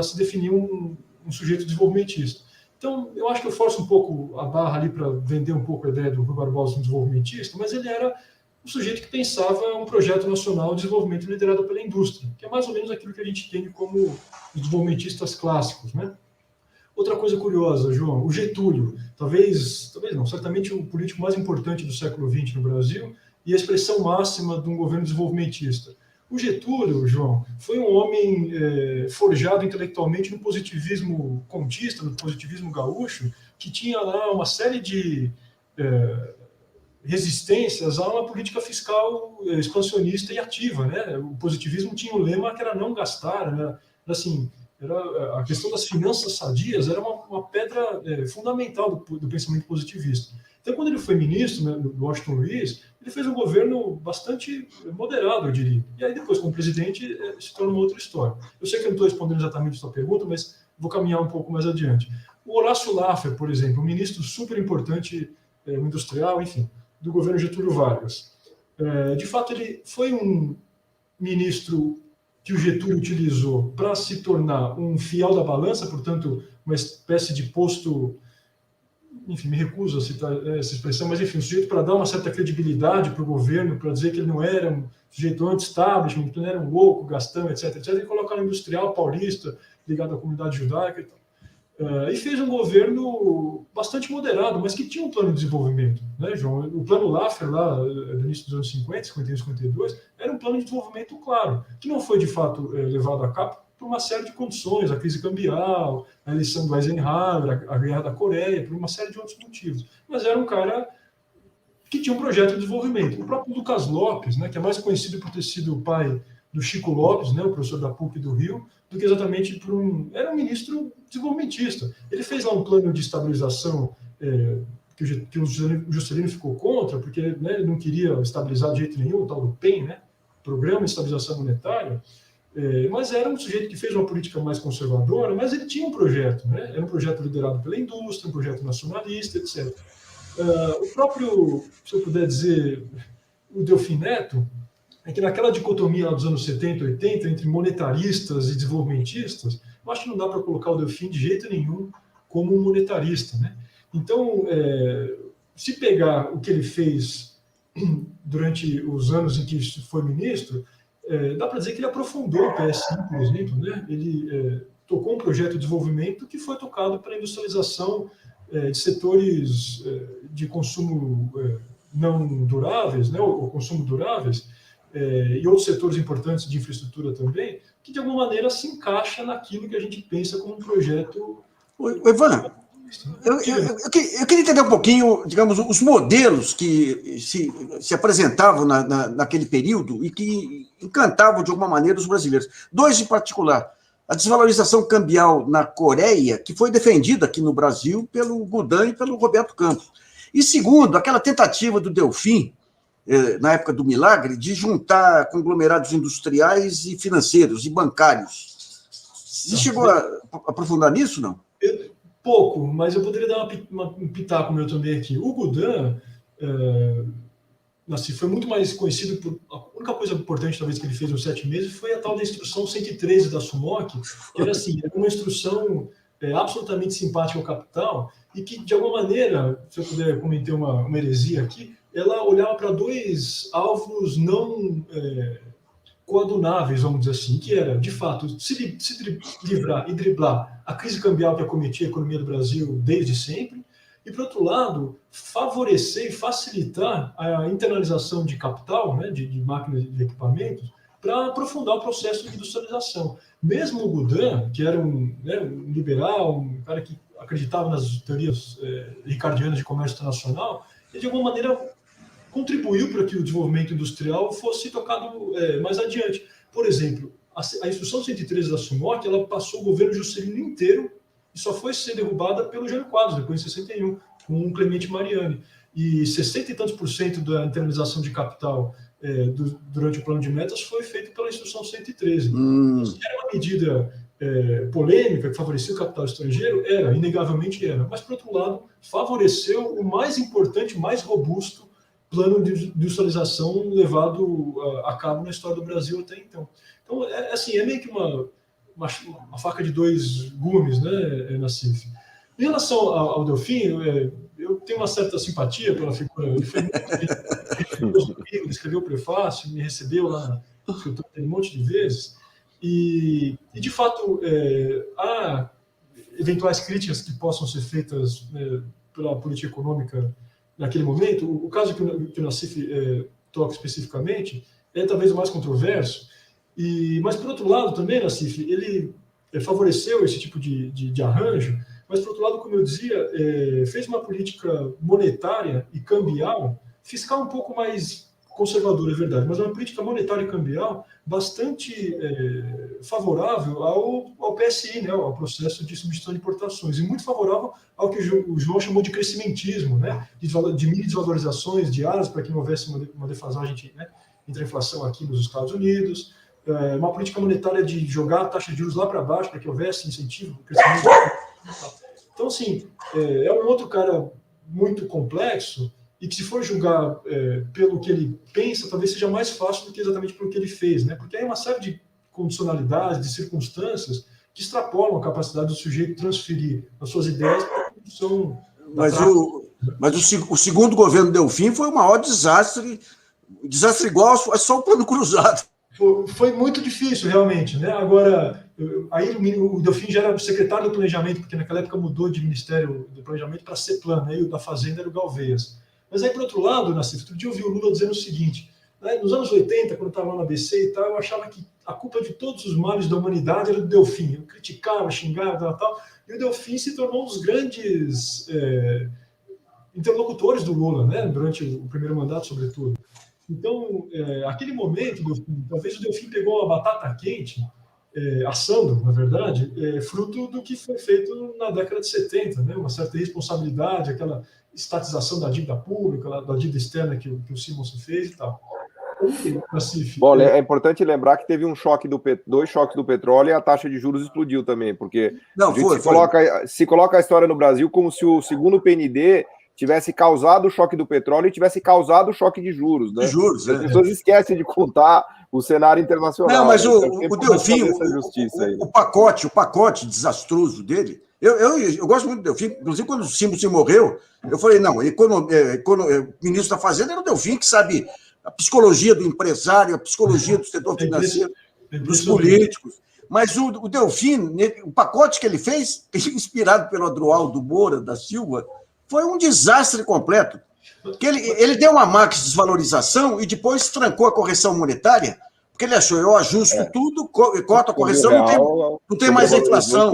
se definir um sujeito desenvolvimentista. Então, eu acho que eu forço um pouco a barra ali para vender um pouco a ideia do Rui Barbosa como desenvolvimentista, mas ele era um sujeito que pensava um projeto nacional de desenvolvimento liderado pela indústria, que é mais ou menos aquilo que a gente tem como os desenvolvimentistas clássicos, né? Outra coisa curiosa, João, o Getúlio, talvez não, certamente o político mais importante do século XX no Brasil e a expressão máxima de um governo desenvolvimentista. O Getúlio, João, foi um homem forjado intelectualmente no positivismo contista, no positivismo gaúcho, que tinha lá uma série de resistências a uma política fiscal expansionista e ativa, né? O positivismo tinha um lema que era não gastar, né? Assim, a questão das finanças sadias era uma pedra fundamental do pensamento positivista. Então, quando ele foi ministro, né, do Washington Luiz, ele fez um governo bastante moderado, eu diria. E aí, depois, como presidente, se torna uma outra história. Eu sei que eu não estou respondendo exatamente a sua pergunta, mas vou caminhar um pouco mais adiante. O Horácio Laffer, por exemplo, um ministro super importante, industrial, enfim, do governo Getúlio Vargas. De fato, ele foi um ministro que o Getúlio utilizou para se tornar um fiel da balança, portanto, uma espécie de posto, enfim, me recuso a citar essa expressão, mas, enfim, um sujeito para dar uma certa credibilidade para o governo, para dizer que ele não era um sujeito anti-establishment, que não era um louco, gastão, etc., e colocar um industrial paulista ligado à comunidade judaica e tal. E fez um governo bastante moderado, mas que tinha um plano de desenvolvimento, né, João? O plano Laffer, lá do início dos anos 50, 51, 52, era um plano de desenvolvimento claro, que não foi, de fato, levado a cabo por uma série de condições, a crise cambial, a eleição do Eisenhower, a guerra da Coreia, por uma série de outros motivos. Mas era um cara que tinha um projeto de desenvolvimento. O próprio Lucas Lopes, né, que é mais conhecido por ter sido o pai do Chico Lopes, né, o professor da PUC do Rio, do que exatamente por era um ministro desenvolvimentista. Ele fez lá um plano de estabilização que o Juscelino ficou contra, porque, né, ele não queria estabilizar de jeito nenhum, o tal do PEN, né, Programa de Estabilização Monetária, mas era um sujeito que fez uma política mais conservadora, mas ele tinha um projeto, né, era um projeto liderado pela indústria, um projeto nacionalista, etc. O próprio, se eu puder dizer, o Delfim Neto, é que naquela dicotomia dos anos 70 e 80, entre monetaristas e desenvolvimentistas, eu acho que não dá para colocar o Delfim de jeito nenhum como um monetarista, né? Então, se pegar o que ele fez durante os anos em que foi ministro, dá para dizer que ele aprofundou o PSI, por exemplo, né? Ele tocou um projeto de desenvolvimento que foi tocado pela industrialização de setores de consumo não duráveis, né? Ou consumo duráveis, e outros setores importantes de infraestrutura também, que de alguma maneira se encaixa naquilo que a gente pensa como um projeto... Ivan, eu queria entender um pouquinho, digamos, os modelos que se apresentavam naquele período e que encantavam de alguma maneira os brasileiros. Dois em particular. A desvalorização cambial na Coreia, que foi defendida aqui no Brasil pelo Goudin e pelo Roberto Campos. E segundo, aquela tentativa do Delfim, na época do Milagre, de juntar conglomerados industriais e financeiros e bancários. Você chegou a aprofundar nisso, não? Pouco, mas eu poderia dar um pitaco meu também aqui. O Goudin assim, foi muito mais conhecido por... A única coisa importante, talvez, que ele fez nos 7 meses foi a tal da instrução 113 da SUMOC, que era assim, era uma instrução absolutamente simpática ao capital e que, de alguma maneira, se eu puder cometer uma heresia aqui, ela olhava para dois alvos não coadunáveis, vamos dizer assim, que era, de fato, se livrar e driblar a crise cambial que acometia a economia do Brasil desde sempre, e, por outro lado, favorecer e facilitar a internalização de capital, né, de máquinas e de equipamentos, para aprofundar o processo de industrialização. Mesmo o Gudin, que era um liberal, um cara que acreditava nas teorias ricardianas de comércio internacional, ele, de alguma maneira, contribuiu para que o desenvolvimento industrial fosse tocado mais adiante. Por exemplo, a Instrução 113 da SUMOC, ela passou o governo Juscelino inteiro e só foi ser derrubada pelo Jânio Quadros, depois em 61, com o Clemente Mariani. E 60 e tantos % da internalização de capital durante o plano de metas foi feito pela Instrução 113. Isso era uma medida polêmica que favorecia o capital estrangeiro? Era, inegavelmente era. Mas, por outro lado, favoreceu o mais importante, mais robusto plano de industrialização levado a cabo na história do Brasil até então. Então, é meio que uma faca de dois gumes, né, Nassif? Em relação ao Delfim, eu tenho uma certa simpatia pela figura. Ele foi muito comigo, ele escreveu o prefácio, me recebeu lá no escritório um monte de vezes. E de fato, há eventuais críticas que possam ser feitas pela política econômica naquele momento. O caso que o Nassif toca especificamente é talvez o mais controverso. Mas, por outro lado, também, Nassif, ele favoreceu esse tipo de arranjo, mas, por outro lado, como eu dizia, fez uma política monetária e cambial, fiscal um pouco mais conservadora, é verdade, mas uma política monetária e cambial bastante favorável ao PSI, né, ao processo de substituição de importações, e muito favorável ao que o João chamou de crescimentismo, né, de mini desvalorizações diárias para que não houvesse uma defasagem, né, entre a inflação aqui nos Estados Unidos, uma política monetária de jogar a taxa de juros lá para baixo para que houvesse incentivo ao crescimento. Então, assim, é um outro cara muito complexo e que, se for julgar pelo que ele pensa, talvez seja mais fácil do que exatamente pelo que ele fez, né? Porque aí é uma série de condicionalidades, de circunstâncias que extrapolam a capacidade do sujeito transferir as suas ideias para a produção. Mas o segundo governo Delfim foi o maior desastre igual só o Plano Cruzado. Foi muito difícil, realmente, né? Agora, aí o Delfim já era secretário do Planejamento, porque naquela época mudou de Ministério do Planejamento para CEPLAN, né? E o da Fazenda era o Galveias. Mas aí, por outro lado, Nassif, outro dia eu ouvi o Lula dizendo o seguinte, né? Nos anos 80, quando eu estava lá na ABC e tal, eu achava que a culpa de todos os males da humanidade era do Delfim. Eu criticava, xingava e tal, e o Delfim se tornou um dos grandes interlocutores do Lula, né? Durante o primeiro mandato, sobretudo. Então, aquele momento, talvez o Delfim pegou uma batata quente, assando, na verdade, fruto do que foi feito na década de 70, né? Uma certa irresponsabilidade, aquela estatização da dívida pública, da dívida externa que o Simonsen fez e tal. Bom, é importante lembrar que teve dois choques do petróleo e a taxa de juros explodiu também, porque se coloca a história no Brasil como se o segundo PND tivesse causado o choque do petróleo e tivesse causado o choque de juros, né? As pessoas esquecem de contar o cenário internacional. Não, mas o Delfim, o pacote desastroso dele, eu gosto muito do Delfim, inclusive quando o Simonsen morreu, eu falei, não, o ministro da Fazenda era o Delfim, que sabe a psicologia do empresário, a psicologia do setor financeiro, dos políticos. Mas o Delfim, o pacote que ele fez, inspirado pelo Adroaldo Moura da Silva, foi um desastre completo. Porque ele deu uma max desvalorização e depois trancou a correção monetária, porque ele achou, eu ajusto tudo, corto a correção, não tem mais a inflação.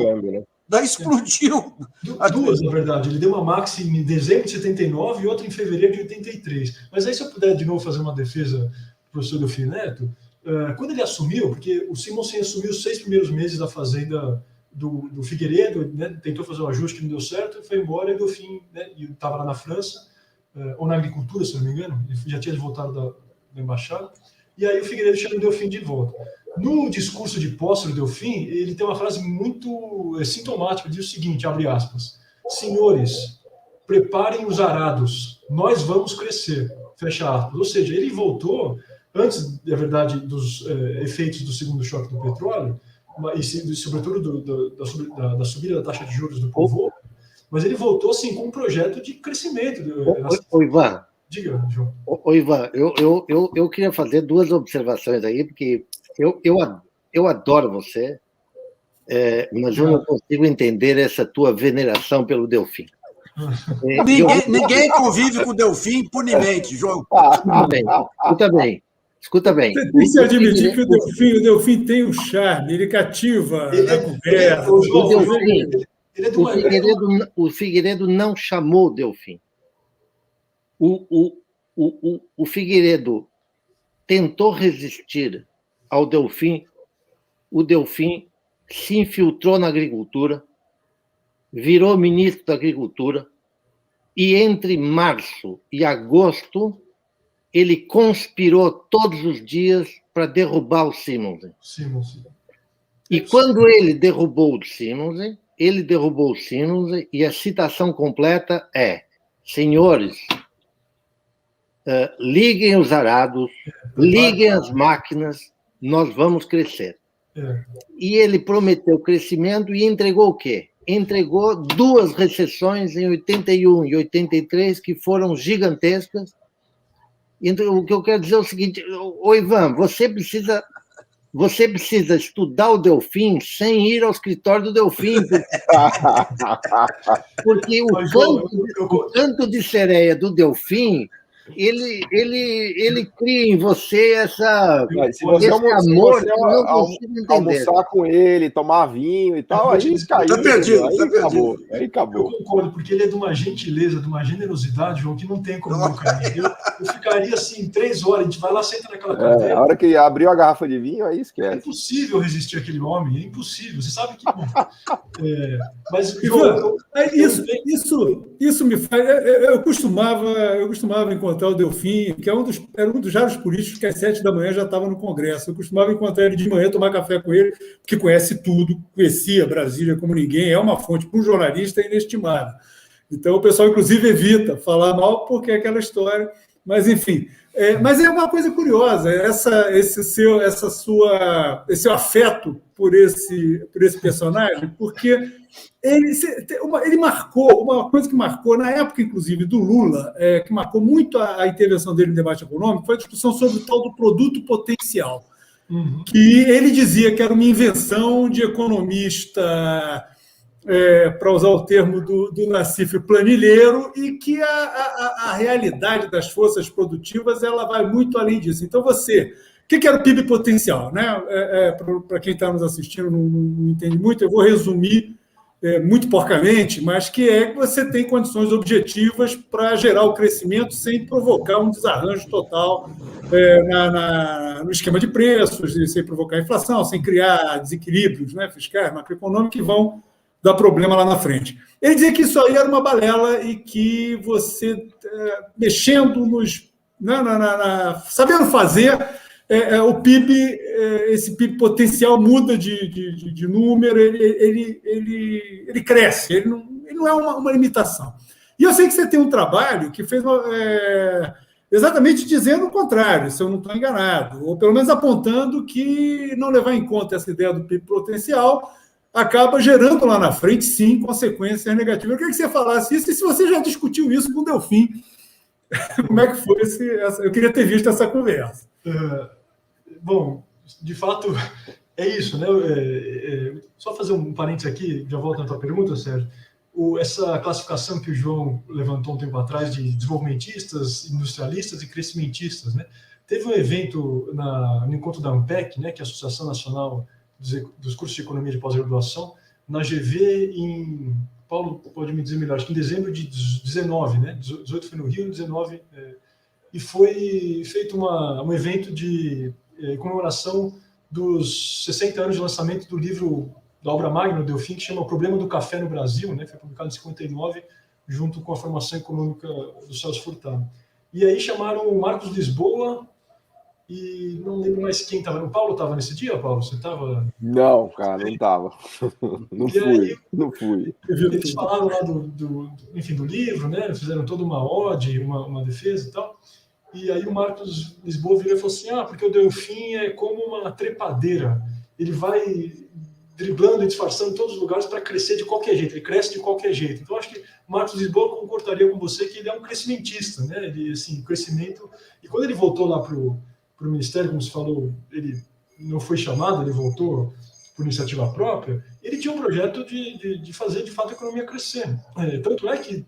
Daí explodiu. Duas, na verdade. Ele deu uma max em dezembro de 79 e outra em fevereiro de 83. Mas aí, se eu puder de novo fazer uma defesa do professor Delfim Neto, quando ele assumiu, porque o Simonsen assumiu os 6 primeiros meses da Fazenda do Figueiredo, né, tentou fazer um ajuste que não deu certo, foi embora e Delfim, né, estava lá na França, ou na agricultura, se não me engano, ele já tinha voltado da embaixada, e aí o Figueiredo chama o Delfim de volta. No discurso de posse do Delfim, ele tem uma frase muito sintomática, diz o seguinte, abre aspas, senhores, preparem os arados, nós vamos crescer, fecha aspas. Ou seja, ele voltou, antes, na verdade, dos efeitos do segundo choque do petróleo, e sobretudo da subida da taxa de juros do povo, mas ele voltou assim com um projeto de crescimento. Ivan. Diga, João. Ivan, eu queria fazer duas observações aí, porque eu adoro você, mas eu não consigo entender essa tua veneração pelo Delfim. Ninguém convive com o Delfim impunemente, João. Escuta bem. Você tem que se admitir que o Delfim tem um charme, ele cativa a conversa. O Figueiredo não chamou o Delfim. O Figueiredo tentou resistir ao Delfim, o Delfim se infiltrou na agricultura, virou ministro da Agricultura, e entre março e agosto ele conspirou todos os dias para derrubar o Simonsen. E quando ele derrubou o Simonsen, e a citação completa é: senhores, liguem os arados, liguem as máquinas, nós vamos crescer. E ele prometeu crescimento e entregou o quê? Entregou 2 recessões em 81 e 83 que foram gigantescas. Então, o que eu quero dizer é o seguinte: ô Ivan, você precisa estudar o Delfim sem ir ao escritório do Delfim. Porque o canto de sereia do Delfim, ele cria em você esse amor que eu não consigo entender. Almoçar com ele, tomar vinho e tal, aí caiu. Tá perdido, aí acabou. Eu concordo, porque ele é de uma gentileza, de uma generosidade, João, que não tem como não cair. Eu ficaria assim 3 horas, a gente vai lá, senta naquela cadeira. A hora que abriu a garrafa de vinho, aí esquece. É impossível resistir àquele homem, é impossível. Você sabe que... mas, João, isso me faz... Eu costumava encontrar o Delfim, que era um dos raros políticos que às 7 da manhã já estava no Congresso. Eu costumava encontrar ele de manhã, tomar café com ele, porque conhece tudo, conhecia Brasília como ninguém, é uma fonte para um jornalista inestimável. Então, o pessoal, inclusive, evita falar mal, porque é aquela história. Mas, enfim, mas é uma coisa curiosa, esse seu afeto por esse personagem, porque ele marcou, uma coisa que marcou, na época, inclusive, do Lula, que marcou muito a intervenção dele no debate econômico, foi a discussão sobre o tal do produto potencial, que ele dizia que era uma invenção de economista, para usar o termo do Nassif, planilheiro, e que a realidade das forças produtivas ela vai muito além disso. Então, o que era o PIB potencial? Né? Para quem está nos assistindo não entende muito, eu vou resumir muito porcamente, mas que você tem condições objetivas para gerar o crescimento sem provocar um desarranjo total no esquema de preços, sem provocar inflação, sem criar desequilíbrios, né, fiscais, macroeconômicos, que vão dar problema lá na frente. Ele dizia que isso aí era uma balela e que você, mexendo sabendo fazer, o PIB, esse PIB potencial muda de número, ele cresce, ele não é uma limitação. E eu sei que você tem um trabalho que fez exatamente dizendo o contrário, se eu não estou enganado, ou pelo menos apontando que não levar em conta essa ideia do PIB potencial acaba gerando lá na frente, sim, consequências negativas. Eu queria que você falasse isso, e se você já discutiu isso com o Delfim, como é que foi eu queria ter visto essa conversa. Bom, de fato, é isso, né? Só fazer um parênteses aqui, já volto na tua pergunta, Sérgio. Essa classificação que o João levantou um tempo atrás de desenvolvimentistas, industrialistas e crescimentistas, né? Teve um evento no encontro da ANPEC, né, que é a Associação Nacional dos Cursos de Economia de Pós-Graduação, na GV Paulo pode me dizer melhor, acho que em dezembro de 19, né? 18 foi no Rio, 19... e foi feito um evento de comemoração dos 60 anos de lançamento do livro da obra magna do Delfim, que chama O Problema do Café no Brasil, né? Foi publicado em 59, junto com a formação econômica do Celso Furtado. E aí chamaram o Marcos Lisboa e não lembro mais quem estava. O Paulo estava nesse dia, Paulo? Você estava? Não, cara, não estava. Não fui. Eles falaram lá do livro, né? Fizeram toda uma ode, uma defesa e tal. E aí o Marcos Lisboa virou e falou assim, porque o Delfim é como uma trepadeira. Ele vai driblando e disfarçando em todos os lugares para crescer de qualquer jeito. Ele cresce de qualquer jeito. Então, acho que o Marcos Lisboa concordaria com você que ele é um crescimentista, né? Ele, assim, crescimento... E quando ele voltou lá para o Ministério, como você falou, ele não foi chamado, ele voltou por iniciativa própria, ele tinha um projeto de fazer, de fato, a economia crescer. Tanto é que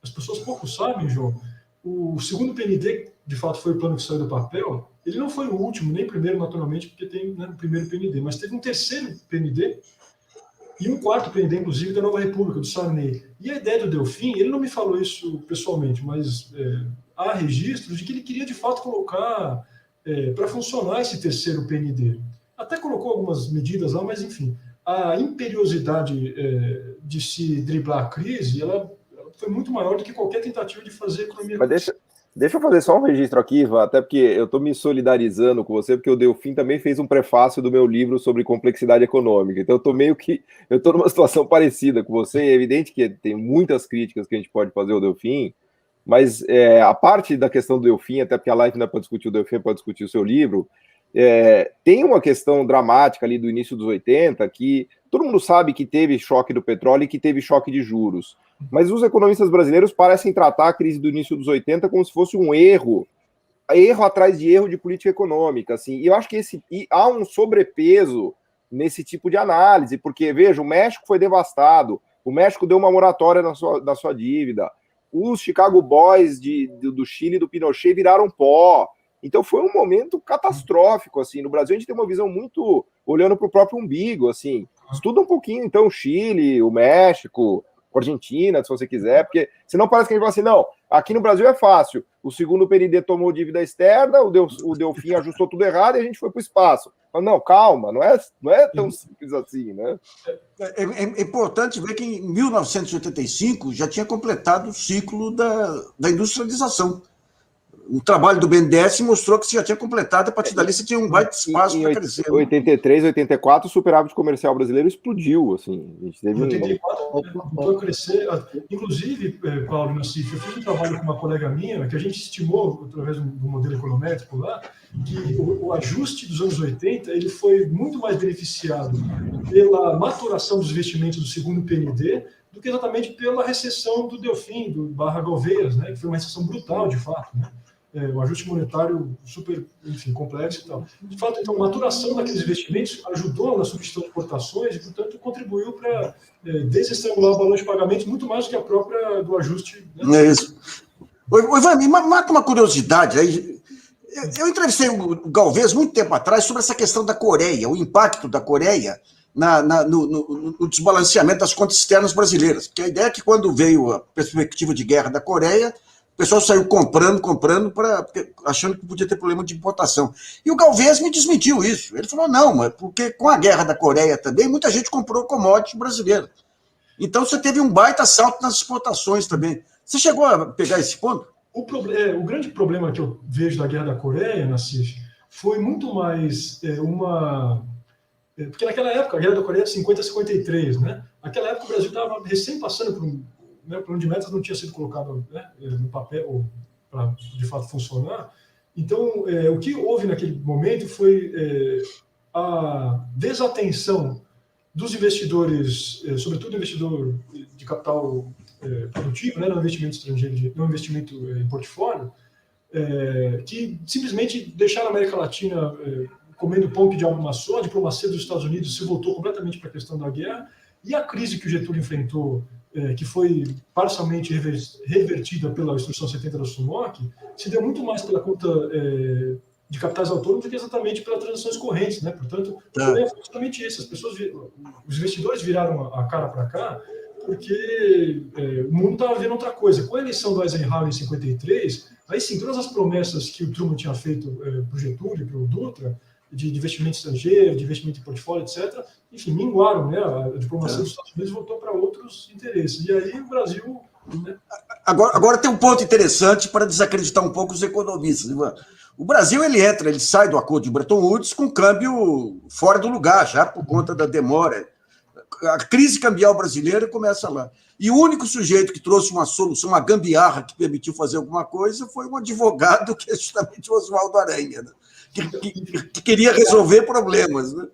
as pessoas pouco sabem, João, o segundo PND, de fato, foi o plano que saiu do papel. Ele não foi o último, nem o primeiro, naturalmente, porque tem, né, o primeiro PND, mas teve um terceiro PND e um quarto PND, inclusive, da Nova República, do Sarney. E a ideia do Delfim, ele não me falou isso pessoalmente, mas há registros de que ele queria, de fato, colocar para funcionar esse terceiro PND. Até colocou algumas medidas lá, mas, enfim, a imperiosidade de se driblar a crise, ela foi muito maior do que qualquer tentativa de fazer economia. Mas deixa eu fazer só um registro aqui, Ivan, até porque eu estou me solidarizando com você, porque o Delfim também fez um prefácio do meu livro sobre complexidade econômica. Então eu estou numa situação parecida com você. É evidente que tem muitas críticas que a gente pode fazer ao Delfim, mas a parte da questão do Delfim, até porque a live não é para discutir o Delfim, é para discutir o seu livro, tem uma questão dramática ali do início dos 80, que todo mundo sabe que teve choque do petróleo e que teve choque de juros. Mas os economistas brasileiros parecem tratar a crise do início dos 80 como se fosse um erro atrás de erro de política econômica, assim. E eu acho que há um sobrepeso nesse tipo de análise, porque, veja, o México foi devastado, o México deu uma moratória na sua dívida, os Chicago Boys do Chile e do Pinochet viraram pó. Então foi um momento catastrófico, assim. No Brasil a gente tem uma visão muito olhando para o próprio umbigo, assim. Estuda um pouquinho, então, o Chile, o México, a Argentina, se você quiser, porque senão parece que a gente fala assim, não, aqui no Brasil é fácil. O segundo PND tomou dívida externa, o Delfim ajustou tudo errado e a gente foi para o espaço. Mas não, calma, não é tão simples assim, né? É importante ver que em 1985 já tinha completado o ciclo da industrialização. O trabalho do BNDES mostrou que você já tinha completado, a partir dali você tinha um baita espaço para crescer. Em 83, 84, o superávit comercial brasileiro explodiu, assim. A gente teve em 84, voltou a crescer. Inclusive, Paulo e Nassif, eu fiz um trabalho com uma colega minha, que a gente estimou, através do modelo econométrico lá, que o ajuste dos anos 80 ele foi muito mais beneficiado pela maturação dos investimentos do segundo PND do que exatamente pela recessão do Delfim, do Barra Galveias, né, que foi uma recessão brutal, de fato, né? O ajuste monetário super, enfim, complexo e tal. De fato, então, a maturação daqueles investimentos ajudou na substituição de exportações e, portanto, contribuiu para desestrangular o balanço de pagamentos muito mais do que a própria do ajuste. Né? É isso. Ivan, me mata uma curiosidade aí. Eu entrevistei o Galvez muito tempo atrás sobre essa questão da Coreia, o impacto da Coreia no desbalanceamento das contas externas brasileiras. Porque a ideia é que quando veio a perspectiva de guerra da Coreia, o pessoal saiu comprando, achando que podia ter problema de importação. E o Galvez me desmentiu isso. Ele falou, não, mas porque com a guerra da Coreia também, muita gente comprou commodity brasileira. Então você teve um baita salto nas exportações também. Você chegou a pegar esse ponto? O grande problema que eu vejo da guerra da Coreia, Nassif, foi muito mais porque naquela época, a guerra da Coreia é de 50 a 53, né? Naquela época o Brasil estava recém passando por um plano de metas não tinha sido colocado, né, no papel para, de fato, funcionar. Então, o que houve naquele momento foi a desatenção dos investidores, sobretudo investidor de capital produtivo, né, não investimento estrangeiro, não investimento em portfólio, que simplesmente deixaram a América Latina comendo pão que diabo amassou. A diplomacia dos Estados Unidos se voltou completamente para a questão da guerra, e a crise que o Getúlio enfrentou, que foi parcialmente revertida pela Instrução 70 da SUMOC, se deu muito mais pela conta de capitais autônomos do que exatamente pelas transações correntes, né? Portanto, o problema foi justamente esse. Os investidores viraram a cara para cá porque o mundo estava vendo outra coisa. Com a eleição do Eisenhower em 53, aí sim, todas as promessas que o Truman tinha feito para o Getúlio, para o Dutra, de investimento estrangeiro, de investimento em portfólio, etc., enfim, minguaram, né? A diplomacia dos Estados Unidos voltou para outros interesses. E aí o Brasil... Né? Agora tem um ponto interessante para desacreditar um pouco os economistas. O Brasil ele sai do acordo de Bretton Woods com câmbio fora do lugar, já por conta da demora. A crise cambial brasileira começa lá. E o único sujeito que trouxe uma solução, uma gambiarra que permitiu fazer alguma coisa, foi um advogado, que é justamente o Oswaldo Aranha, né? Que queria resolver problemas. Né?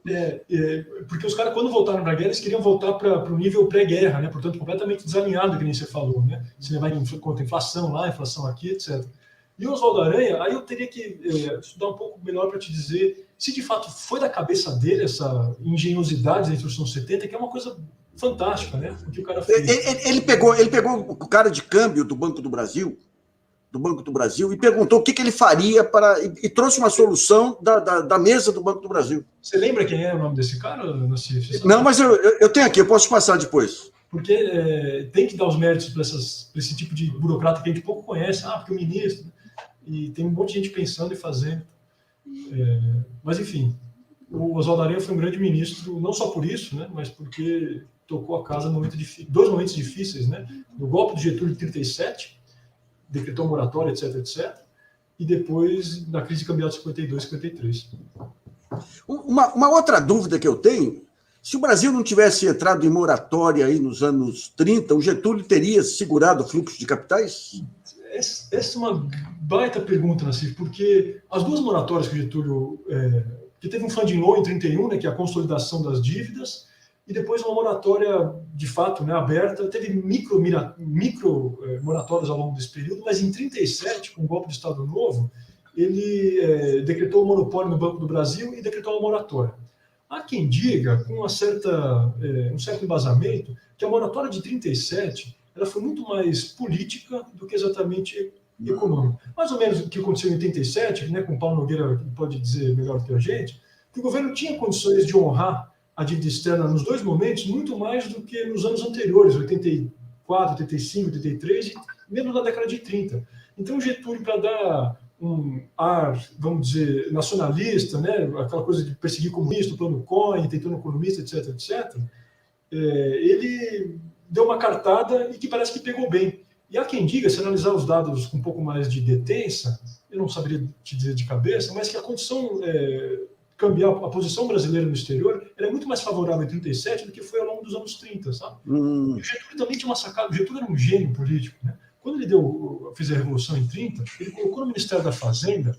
Porque os caras, quando voltaram para a guerra, eles queriam voltar para o nível pré-guerra, né? Portanto, completamente desalinhado, que nem você falou. Né? Se levar em conta inflação lá, inflação aqui, etc. E o Oswaldo Aranha, aí eu teria que estudar um pouco melhor para te dizer se de fato foi da cabeça dele essa engenhosidade da Instrução 70, que é uma coisa fantástica, né? O que o cara fez. Ele pegou o cara de câmbio do Banco do Brasil, e perguntou o que ele faria e trouxe uma solução da mesa do Banco do Brasil. Você lembra quem é o nome desse cara, Nassif? Não, mas eu tenho aqui, eu posso passar depois. Porque tem que dar os méritos para esse tipo de burocrata que a gente pouco conhece. Porque o ministro... E tem um monte de gente pensando e fazendo. Mas, enfim, o Oswaldo Aranha foi um grande ministro, não só por isso, né, mas porque tocou a casa em dois momentos difíceis, né? No golpe do Getúlio de 37, decretou moratória, etc., etc., e depois na crise cambial de 52, 53. Uma outra dúvida que eu tenho, se o Brasil não tivesse entrado em moratória aí nos anos 30, o Getúlio teria segurado o fluxo de capitais? Essa é uma baita pergunta, Nassif, porque as duas moratórias que o Getúlio... que teve um funding law em 31, né, que é a consolidação das dívidas, e depois uma moratória, de fato, né, aberta. Teve micro moratórias ao longo desse período, mas em 37, com o golpe do Estado Novo, ele decretou o monopólio no Banco do Brasil e decretou uma moratória. Há quem diga, com um certo embasamento, que a moratória de 37 ela foi muito mais política do que exatamente econômica. Mais ou menos o que aconteceu em 87, né, com o Paulo Nogueira, que pode dizer melhor do que a gente, que o governo tinha condições de honrar a dívida externa nos dois momentos muito mais do que nos anos anteriores, 84, 85, 83, e mesmo na década de 30. Então, o Getúlio, para dar um ar, vamos dizer, nacionalista, né, aquela coisa de perseguir comunista, o plano Cohen, tentando economista, etc., etc., ele deu uma cartada e que parece que pegou bem. E há quem diga, se analisar os dados com um pouco mais de detença, eu não saberia te dizer de cabeça, mas que a condição cambial, a posição brasileira no exterior, era muito mais favorável em 37 do que foi ao longo dos anos 30, sabe? O Getúlio também tinha uma sacada, o Getúlio era um gênio político, né? Quando ele fez a Revolução em 30, ele colocou no Ministério da Fazenda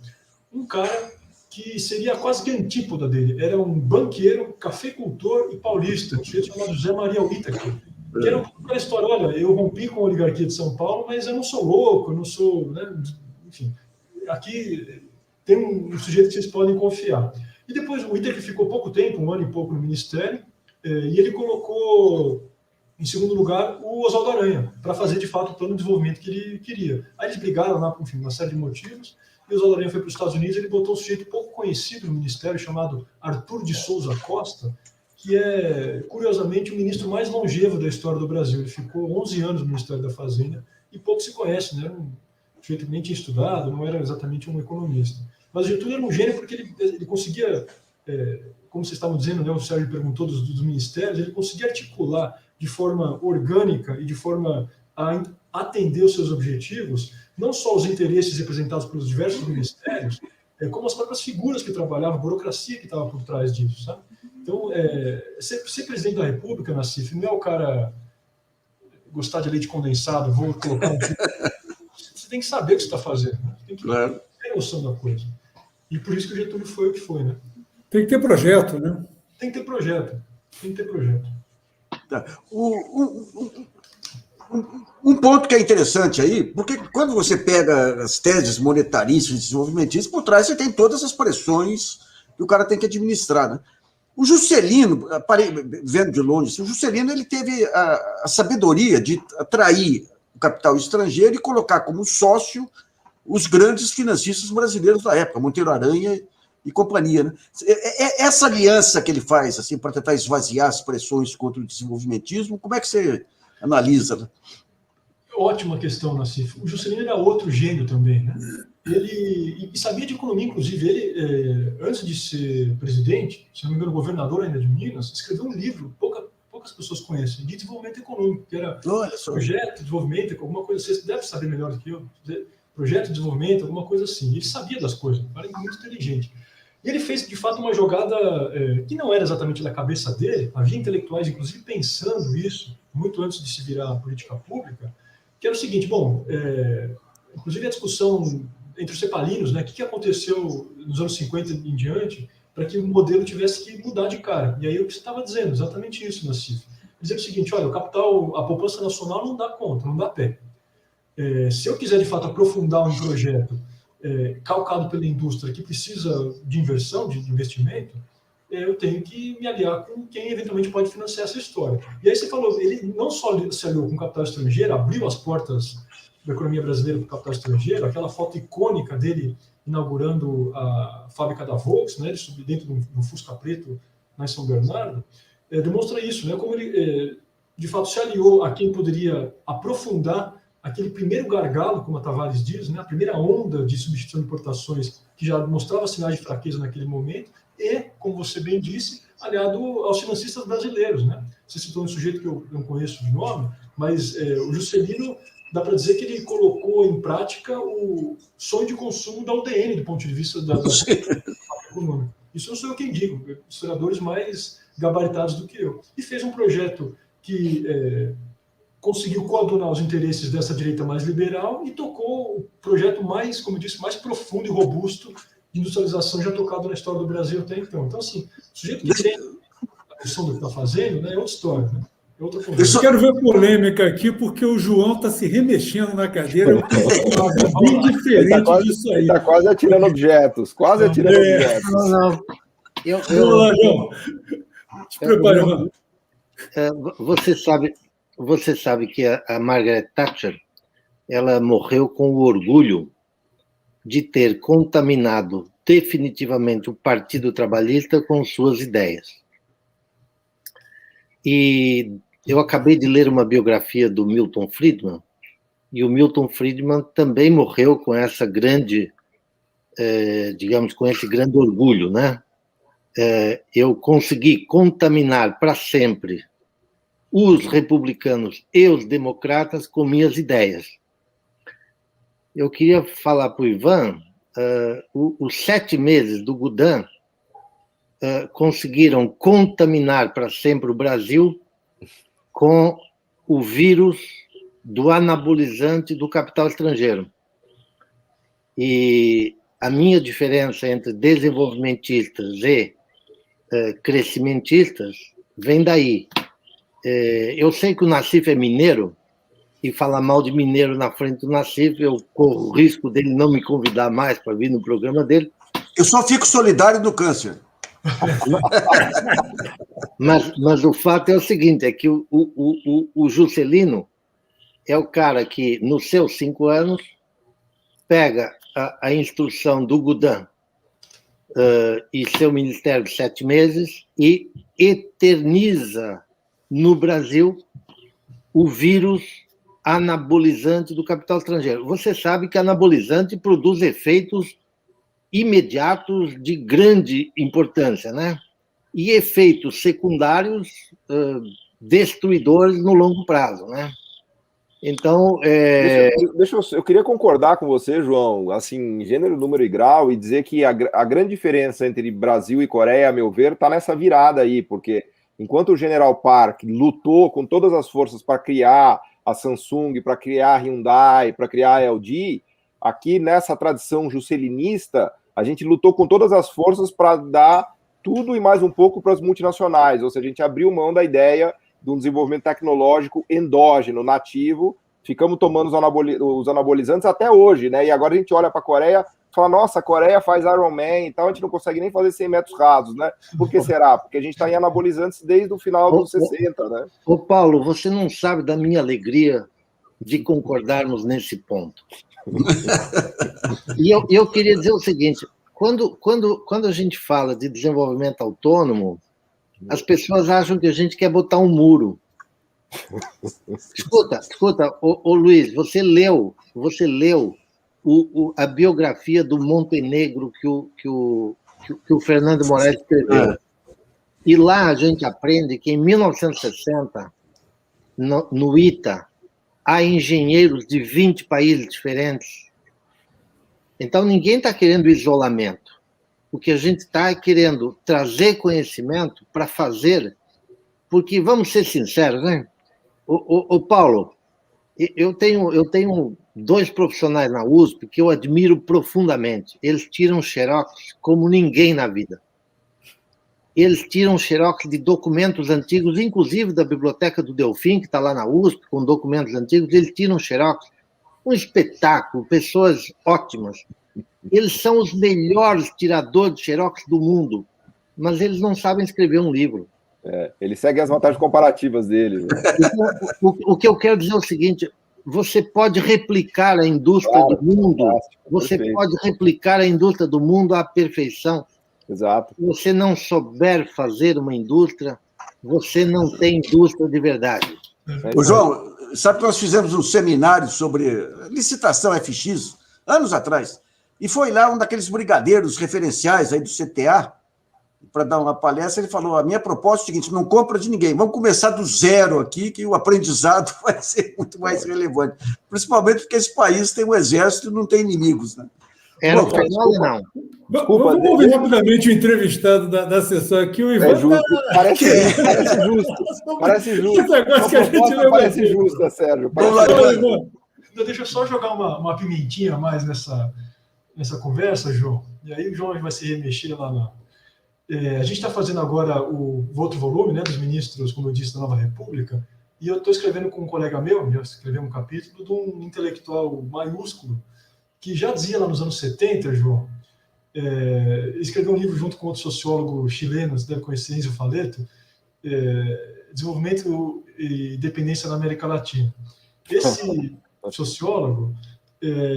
um cara que seria quase que a antípoda dele. Era um banqueiro, cafeicultor e paulista, chamado José Maria Whittaker, que era um pouco aquela história, olha, eu rompi com a oligarquia de São Paulo, mas eu não sou louco, eu não sou... Né? Enfim, aqui tem um sujeito que vocês podem confiar. E depois o Whittaker ficou pouco tempo, um ano e pouco no Ministério, e ele colocou em segundo lugar o Oswaldo Aranha, para fazer de fato o plano de desenvolvimento que ele queria. Aí eles brigaram lá, enfim, uma série de motivos, e o Oswaldo Aranha foi para os Estados Unidos, ele botou um sujeito pouco conhecido no Ministério, chamado Arthur de Souza Costa, que é, curiosamente, o ministro mais longevo da história do Brasil. Ele ficou 11 anos no Ministério da Fazenda e pouco se conhece, né? Era um sujeito que nem tinha estudado, não era exatamente um economista. Mas o Getúlio era um gênio porque ele conseguia, como vocês estavam dizendo, né, o Sérgio perguntou dos ministérios, ele conseguia articular de forma orgânica e de forma a atender os seus objetivos, não só os interesses representados pelos diversos ministérios, como as próprias figuras que trabalhavam, a burocracia que estava por trás disso, sabe? Então, ser presidente da República, Nassif, não é o cara gostar de leite condensado, vou colocar um... Você tem que saber o que você está fazendo, né? Tem que ter noção da coisa. E por isso que o Getúlio foi o que foi, né? Tem que ter projeto, né? Tem que ter projeto. Tem que ter projeto. Tá. Um ponto que é interessante aí, porque quando você pega as teses monetaristas e desenvolvimentistas, por trás você tem todas as pressões que o cara tem que administrar, né? O Juscelino, vendo de longe, o Juscelino ele teve a sabedoria de atrair o capital estrangeiro e colocar como sócio os grandes financistas brasileiros da época, Monteiro Aranha e companhia, né? Essa aliança que ele faz assim, para tentar esvaziar as pressões contra o desenvolvimentismo, como é que você analisa? Né? Ótima questão, Nassif. O Juscelino era outro gênio também, né? Ele sabia de economia, inclusive. Ele, antes de ser presidente, se não me engano, governador ainda de Minas, escreveu um livro, poucas pessoas conhecem, de desenvolvimento econômico, que era projeto de desenvolvimento, alguma coisa, você deve saber melhor do que eu, projeto de desenvolvimento, alguma coisa assim. Ele sabia das coisas, era muito inteligente. E ele fez, de fato, uma jogada que não era exatamente da cabeça dele, havia intelectuais, inclusive, pensando isso, muito antes de se virar política pública, que era o seguinte, inclusive a discussão entre os cepalinos, né, o que aconteceu nos anos 50 em diante, para que o modelo tivesse que mudar de cara. E aí o que você estava dizendo, exatamente isso, Nassif. Dizer o seguinte, olha, o capital, a poupança nacional não dá conta, não dá pé. Se eu quiser, de fato, aprofundar um projeto calcado pela indústria que precisa de inversão, de investimento, eu tenho que me aliar com quem eventualmente pode financiar essa história. E aí você falou, ele não só se aliou com o capital estrangeiro, abriu as portas da economia brasileira para o capital estrangeiro, aquela foto icônica dele inaugurando a fábrica da Volks, né, ele subiu dentro do Fusca Preto, lá em São Bernardo, demonstra isso, né, como ele, de fato, se aliou a quem poderia aprofundar aquele primeiro gargalo, como a Tavares diz, né, a primeira onda de substituição de importações que já mostrava sinais de fraqueza naquele momento, e, como você bem disse, aliado aos financistas brasileiros. Né? Você citou um sujeito que eu não conheço de nome, mas o Juscelino, dá para dizer que ele colocou em prática o sonho de consumo da UDN, do ponto de vista da econômica. Isso não sou eu quem digo, historiadores mais gabaritados do que eu. E fez um projeto que conseguiu coadunar os interesses dessa direita mais liberal e tocou o projeto mais, como eu disse, mais profundo e robusto de industrialização já tocado na história do Brasil até então. Então, assim, o sujeito que tem a noção do que está fazendo, né, é outra história, né? É outra conversa. Eu quero ver polêmica aqui, porque o João está se remexendo na cadeira. Bem diferente disso aí. Está quase atirando objetos, quase atirando objetos. Não. Vamos lá, João. Te prepare, João. Você sabe que a Margaret Thatcher, ela morreu com o orgulho de ter contaminado definitivamente o Partido Trabalhista com suas ideias. E eu acabei de ler uma biografia do Milton Friedman, e o Milton Friedman também morreu com essa grande, digamos, com esse grande orgulho, né? Eu consegui contaminar para sempre os republicanos e os democratas com minhas ideias. Eu queria falar para o Ivan, os 7 meses do Goudin conseguiram contaminar para sempre o Brasil com o vírus do anabolizante do capital estrangeiro. E a minha diferença entre desenvolvimentistas e crescimentistas vem daí. Eu sei que o Nassif é mineiro, e falar mal de mineiro na frente do Nassif, eu corro o risco dele não me convidar mais para vir no programa dele. Eu só fico solidário do câncer. Mas o fato é o seguinte, é que o Juscelino é o cara que, nos seus 5 anos, pega a instrução do Goudin e seu ministério de 7 meses e eterniza no Brasil o vírus anabolizante do capital estrangeiro. Você sabe que anabolizante produz efeitos imediatos de grande importância, né? E efeitos secundários destruidores no longo prazo, né? Então, eu queria concordar com você, João, assim, gênero, número e grau, e dizer que a grande diferença entre Brasil e Coreia, a meu ver, está nessa virada aí, porque enquanto o General Park lutou com todas as forças para criar a Samsung, para criar a Hyundai, para criar a LG, aqui nessa tradição juscelinista, a gente lutou com todas as forças para dar tudo e mais um pouco para as multinacionais, ou seja, a gente abriu mão da ideia de um desenvolvimento tecnológico endógeno, nativo, ficamos tomando os anabolizantes até hoje, né? E agora a gente olha para a Coreia e fala, nossa, a Coreia faz Iron Man e tal, a gente não consegue nem fazer 100 metros rasos, né? Por que será? Porque a gente está em anabolizantes desde o final dos 60, né? Ô Paulo, você não sabe da minha alegria de concordarmos nesse ponto. E eu queria dizer o seguinte, quando a gente fala de desenvolvimento autônomo, as pessoas acham que a gente quer botar um muro. Escuta, ô Luiz, você leu a biografia do Montenegro que o Fernando Moraes escreveu. E lá a gente aprende que em 1960, no ITA, há engenheiros de 20 países diferentes. Então, ninguém está querendo isolamento. O que a gente está é querendo trazer conhecimento para fazer, porque, vamos ser sinceros, né? O Paulo, eu tenho 2 profissionais na USP que eu admiro profundamente. Eles tiram xerox como ninguém na vida. Eles tiram xerox de documentos antigos, inclusive da Biblioteca do Delfim, que está lá na USP, com documentos antigos, eles tiram xerox. Um espetáculo, pessoas ótimas. Eles são os melhores tiradores de xerox do mundo. mas eles não sabem escrever um livro. Ele segue as vantagens comparativas dele. Né? Então, o que eu quero dizer é o seguinte: você pode replicar a indústria do mundo, você pode replicar a indústria do mundo à perfeição. Exato. Se você não souber fazer uma indústria, você não tem indústria de verdade. Ô, João, sabe que nós fizemos um seminário sobre licitação FX, anos atrás, e foi lá um daqueles brigadeiros referenciais aí do CTA, para dar uma palestra, ele falou, a minha proposta é o seguinte, não compra de ninguém, vamos começar do zero aqui, que o aprendizado vai ser muito mais relevante, principalmente porque esse país tem um exército e não tem inimigos, né? Era o fenômeno, não. Vamos ouvir rapidamente o entrevistado da sessão aqui, o Ivan. É justo, parece justo. Parece justo. Esse negócio que a gente parece justo, Sérgio. Deixa eu só jogar uma pimentinha a mais nessa conversa, João. E aí o João vai se remexer lá na... a gente está fazendo agora o outro volume, né, dos ministros, como eu disse, da Nova República, e eu estou escrevendo com um colega meu, já escrevemos um capítulo, de um intelectual maiúsculo, que já dizia lá nos anos 70, João, escreveu um livro junto com outro sociólogo chileno, você deve conhecer, Enzo Faleto, Desenvolvimento e Dependência na América Latina. Esse sociólogo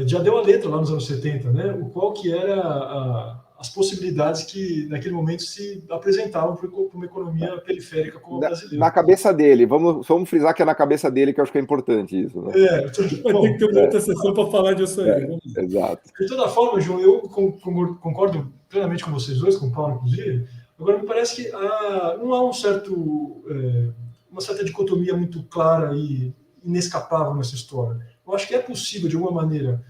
já deu a letra lá nos anos 70, né, o qual que era as possibilidades que, naquele momento, se apresentavam para uma economia periférica como a brasileira. Na cabeça dele, vamos frisar que é na cabeça dele, que eu acho que é importante isso. Né? Vai ter que ter uma outra sessão para falar disso aí. Exato. De toda forma, João, eu concordo plenamente com vocês dois, com o Paulo, inclusive. Agora, me parece que não há uma certa dicotomia muito clara e inescapável nessa história. Eu acho que é possível, de alguma maneira...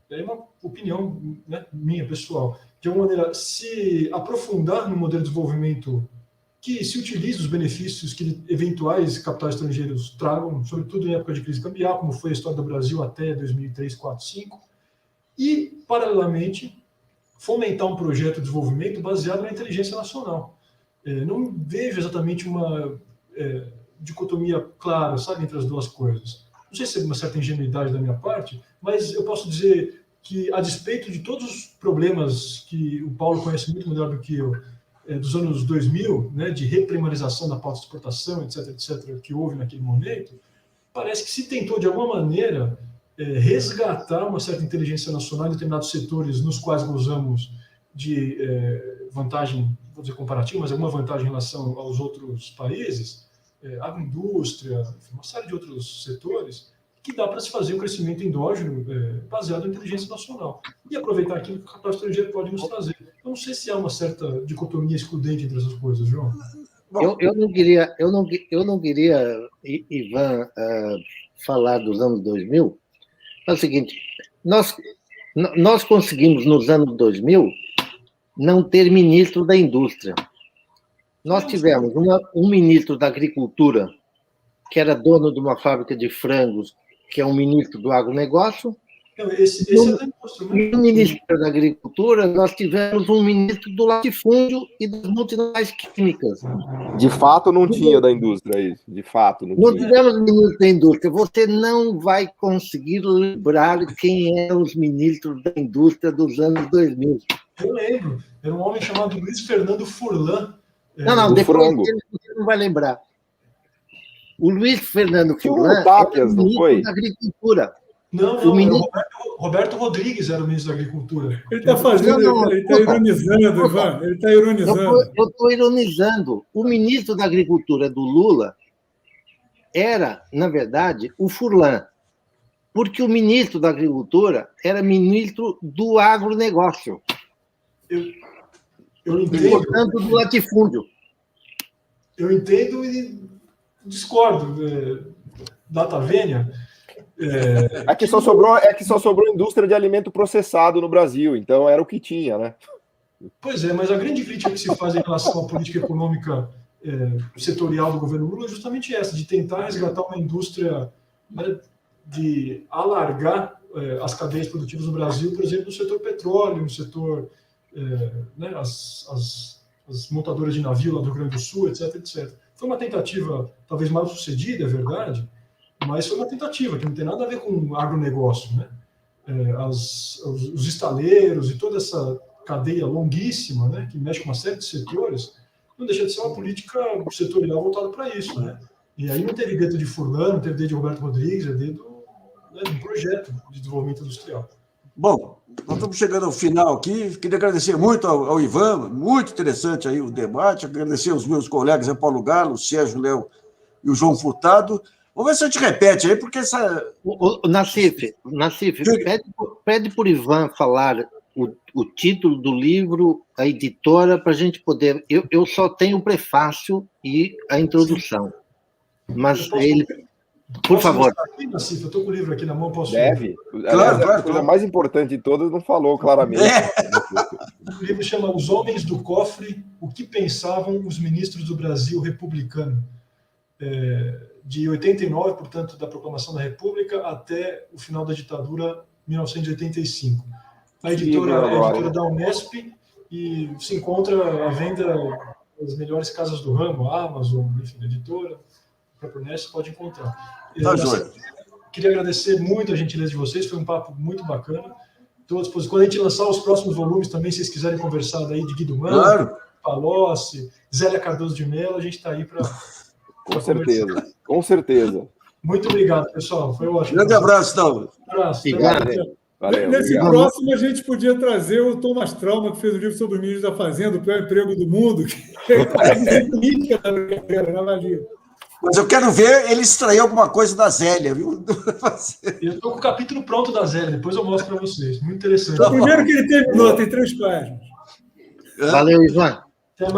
é uma opinião, né, minha, pessoal, de alguma maneira, se aprofundar no modelo de desenvolvimento que se utilize os benefícios que eventuais capitais estrangeiros tragam, sobretudo em época de crise cambial, como foi a história do Brasil até 2003, 2004, 2005, e, paralelamente, fomentar um projeto de desenvolvimento baseado na inteligência nacional. Não vejo exatamente uma dicotomia clara, sabe, entre as duas coisas. Não sei se é uma certa ingenuidade da minha parte, mas eu posso dizer que, a despeito de todos os problemas que o Paulo conhece muito melhor do que eu, dos anos 2000, né, de reprimarização da pauta de exportação, etc., que houve naquele momento, parece que se tentou, de alguma maneira, resgatar uma certa inteligência nacional em determinados setores nos quais gozamos de vantagem, vou dizer comparativa, mas alguma vantagem em relação aos outros países, agroindústria, uma série de outros setores, que dá para se fazer um crescimento endógeno baseado na inteligência nacional e aproveitar aquilo que o capital estrangeiro pode nos trazer. Eu não sei se há uma certa dicotomia excludente entre essas coisas, João. Eu não queria, Ivan, falar dos anos 2000. É o seguinte, nós conseguimos, nos anos 2000, não ter ministro da indústria. Nós tivemos um ministro da agricultura, que era dono de uma fábrica de frangos, que é um ministro do agronegócio. Esse é da indústria, né? E no Ministério da Agricultura, nós tivemos um ministro do latifúndio e das multinacionais químicas. De fato, não tinha da indústria isso. De fato, não tinha. Tivemos ministro da indústria. Você não vai conseguir lembrar quem eram os ministros da indústria dos anos 2000. Eu lembro. Era um homem chamado Luiz Fernando Furlan. Não, depois você não vai lembrar. O Luiz Fernando Furlan era o ministro da Agricultura. Não, Roberto Rodrigues era o ministro da Agricultura. Ele está fazendo, ele está ironizando, Ivan. Ele está ironizando. Eu estou ironizando. O ministro da Agricultura do Lula era, na verdade, o Furlan. Porque o ministro da Agricultura era ministro do agronegócio. Eu entendo. E, portanto, do latifúndio. Eu entendo e discordo. Data vênia. É que só sobrou indústria de alimento processado no Brasil, então era o que tinha, né? Pois é, mas a grande crítica que se faz em relação à política econômica setorial do governo Lula é justamente essa, de tentar resgatar uma indústria, né, de alargar as cadeias produtivas no Brasil, por exemplo, no setor petróleo, no setor, né, as montadoras de navio lá do Rio Grande do Sul, etc., etc. Foi uma tentativa talvez mal sucedida, é verdade, mas foi uma tentativa que não tem nada a ver com agronegócio, né? Os estaleiros e toda essa cadeia longuíssima, né, que mexe com uma série de setores, não deixa de ser uma política setorial voltada para isso, né? E aí não teve dedo de Furlan, não teve dedo de Roberto Rodrigues, é dedo, né, de um projeto de desenvolvimento industrial. Bom, nós estamos chegando ao final aqui. Queria agradecer muito ao Ivan, muito interessante aí o debate. Agradecer aos meus colegas, Paulo Galo, o Sérgio Léo e o João Furtado. Vamos ver se a gente repete aí, porque essa... Nassif, pede por Ivan falar o título do livro, a editora, para a gente poder... Eu só tenho o prefácio e a introdução. Mas ele... Por favor. Aqui, Nassif, eu estou com o livro aqui na mão, posso... Deve. Claro, a coisa mais importante de todas não falou claramente. O livro chama Os Homens do Cofre, o que pensavam os ministros do Brasil republicano. De 89, portanto, da proclamação da República, até o final da ditadura, 1985. A editora é a editora da Unesp e se encontra à venda nas melhores casas do ramo, a Amazon, enfim, a editora, a própria Unesp pode encontrar. Tá, joia. Queria agradecer muito a gentileza de vocês, foi um papo muito bacana. Estou à disposição. Quando a gente lançar os próximos volumes também, se vocês quiserem conversar daí de Guido Mano, Claro. Palocci, Zélia Cardoso de Mello, a gente está aí para... Com certeza, com certeza. Muito obrigado, pessoal. Foi ótimo. Grande abraço, então. Abraço. Valeu, Nesse obrigado. próximo, a gente podia trazer o Thomas Trauma, que fez o livro sobre os ministros da Fazenda, o pior emprego do mundo, que é quase política da brincadeira, não valia. Mas eu quero ver ele extrair alguma coisa da Zélia, viu? Eu estou com o capítulo pronto da Zélia, depois eu mostro para vocês. Muito interessante. O primeiro que ele terminou, tem 3 páginas. Valeu, Ivan.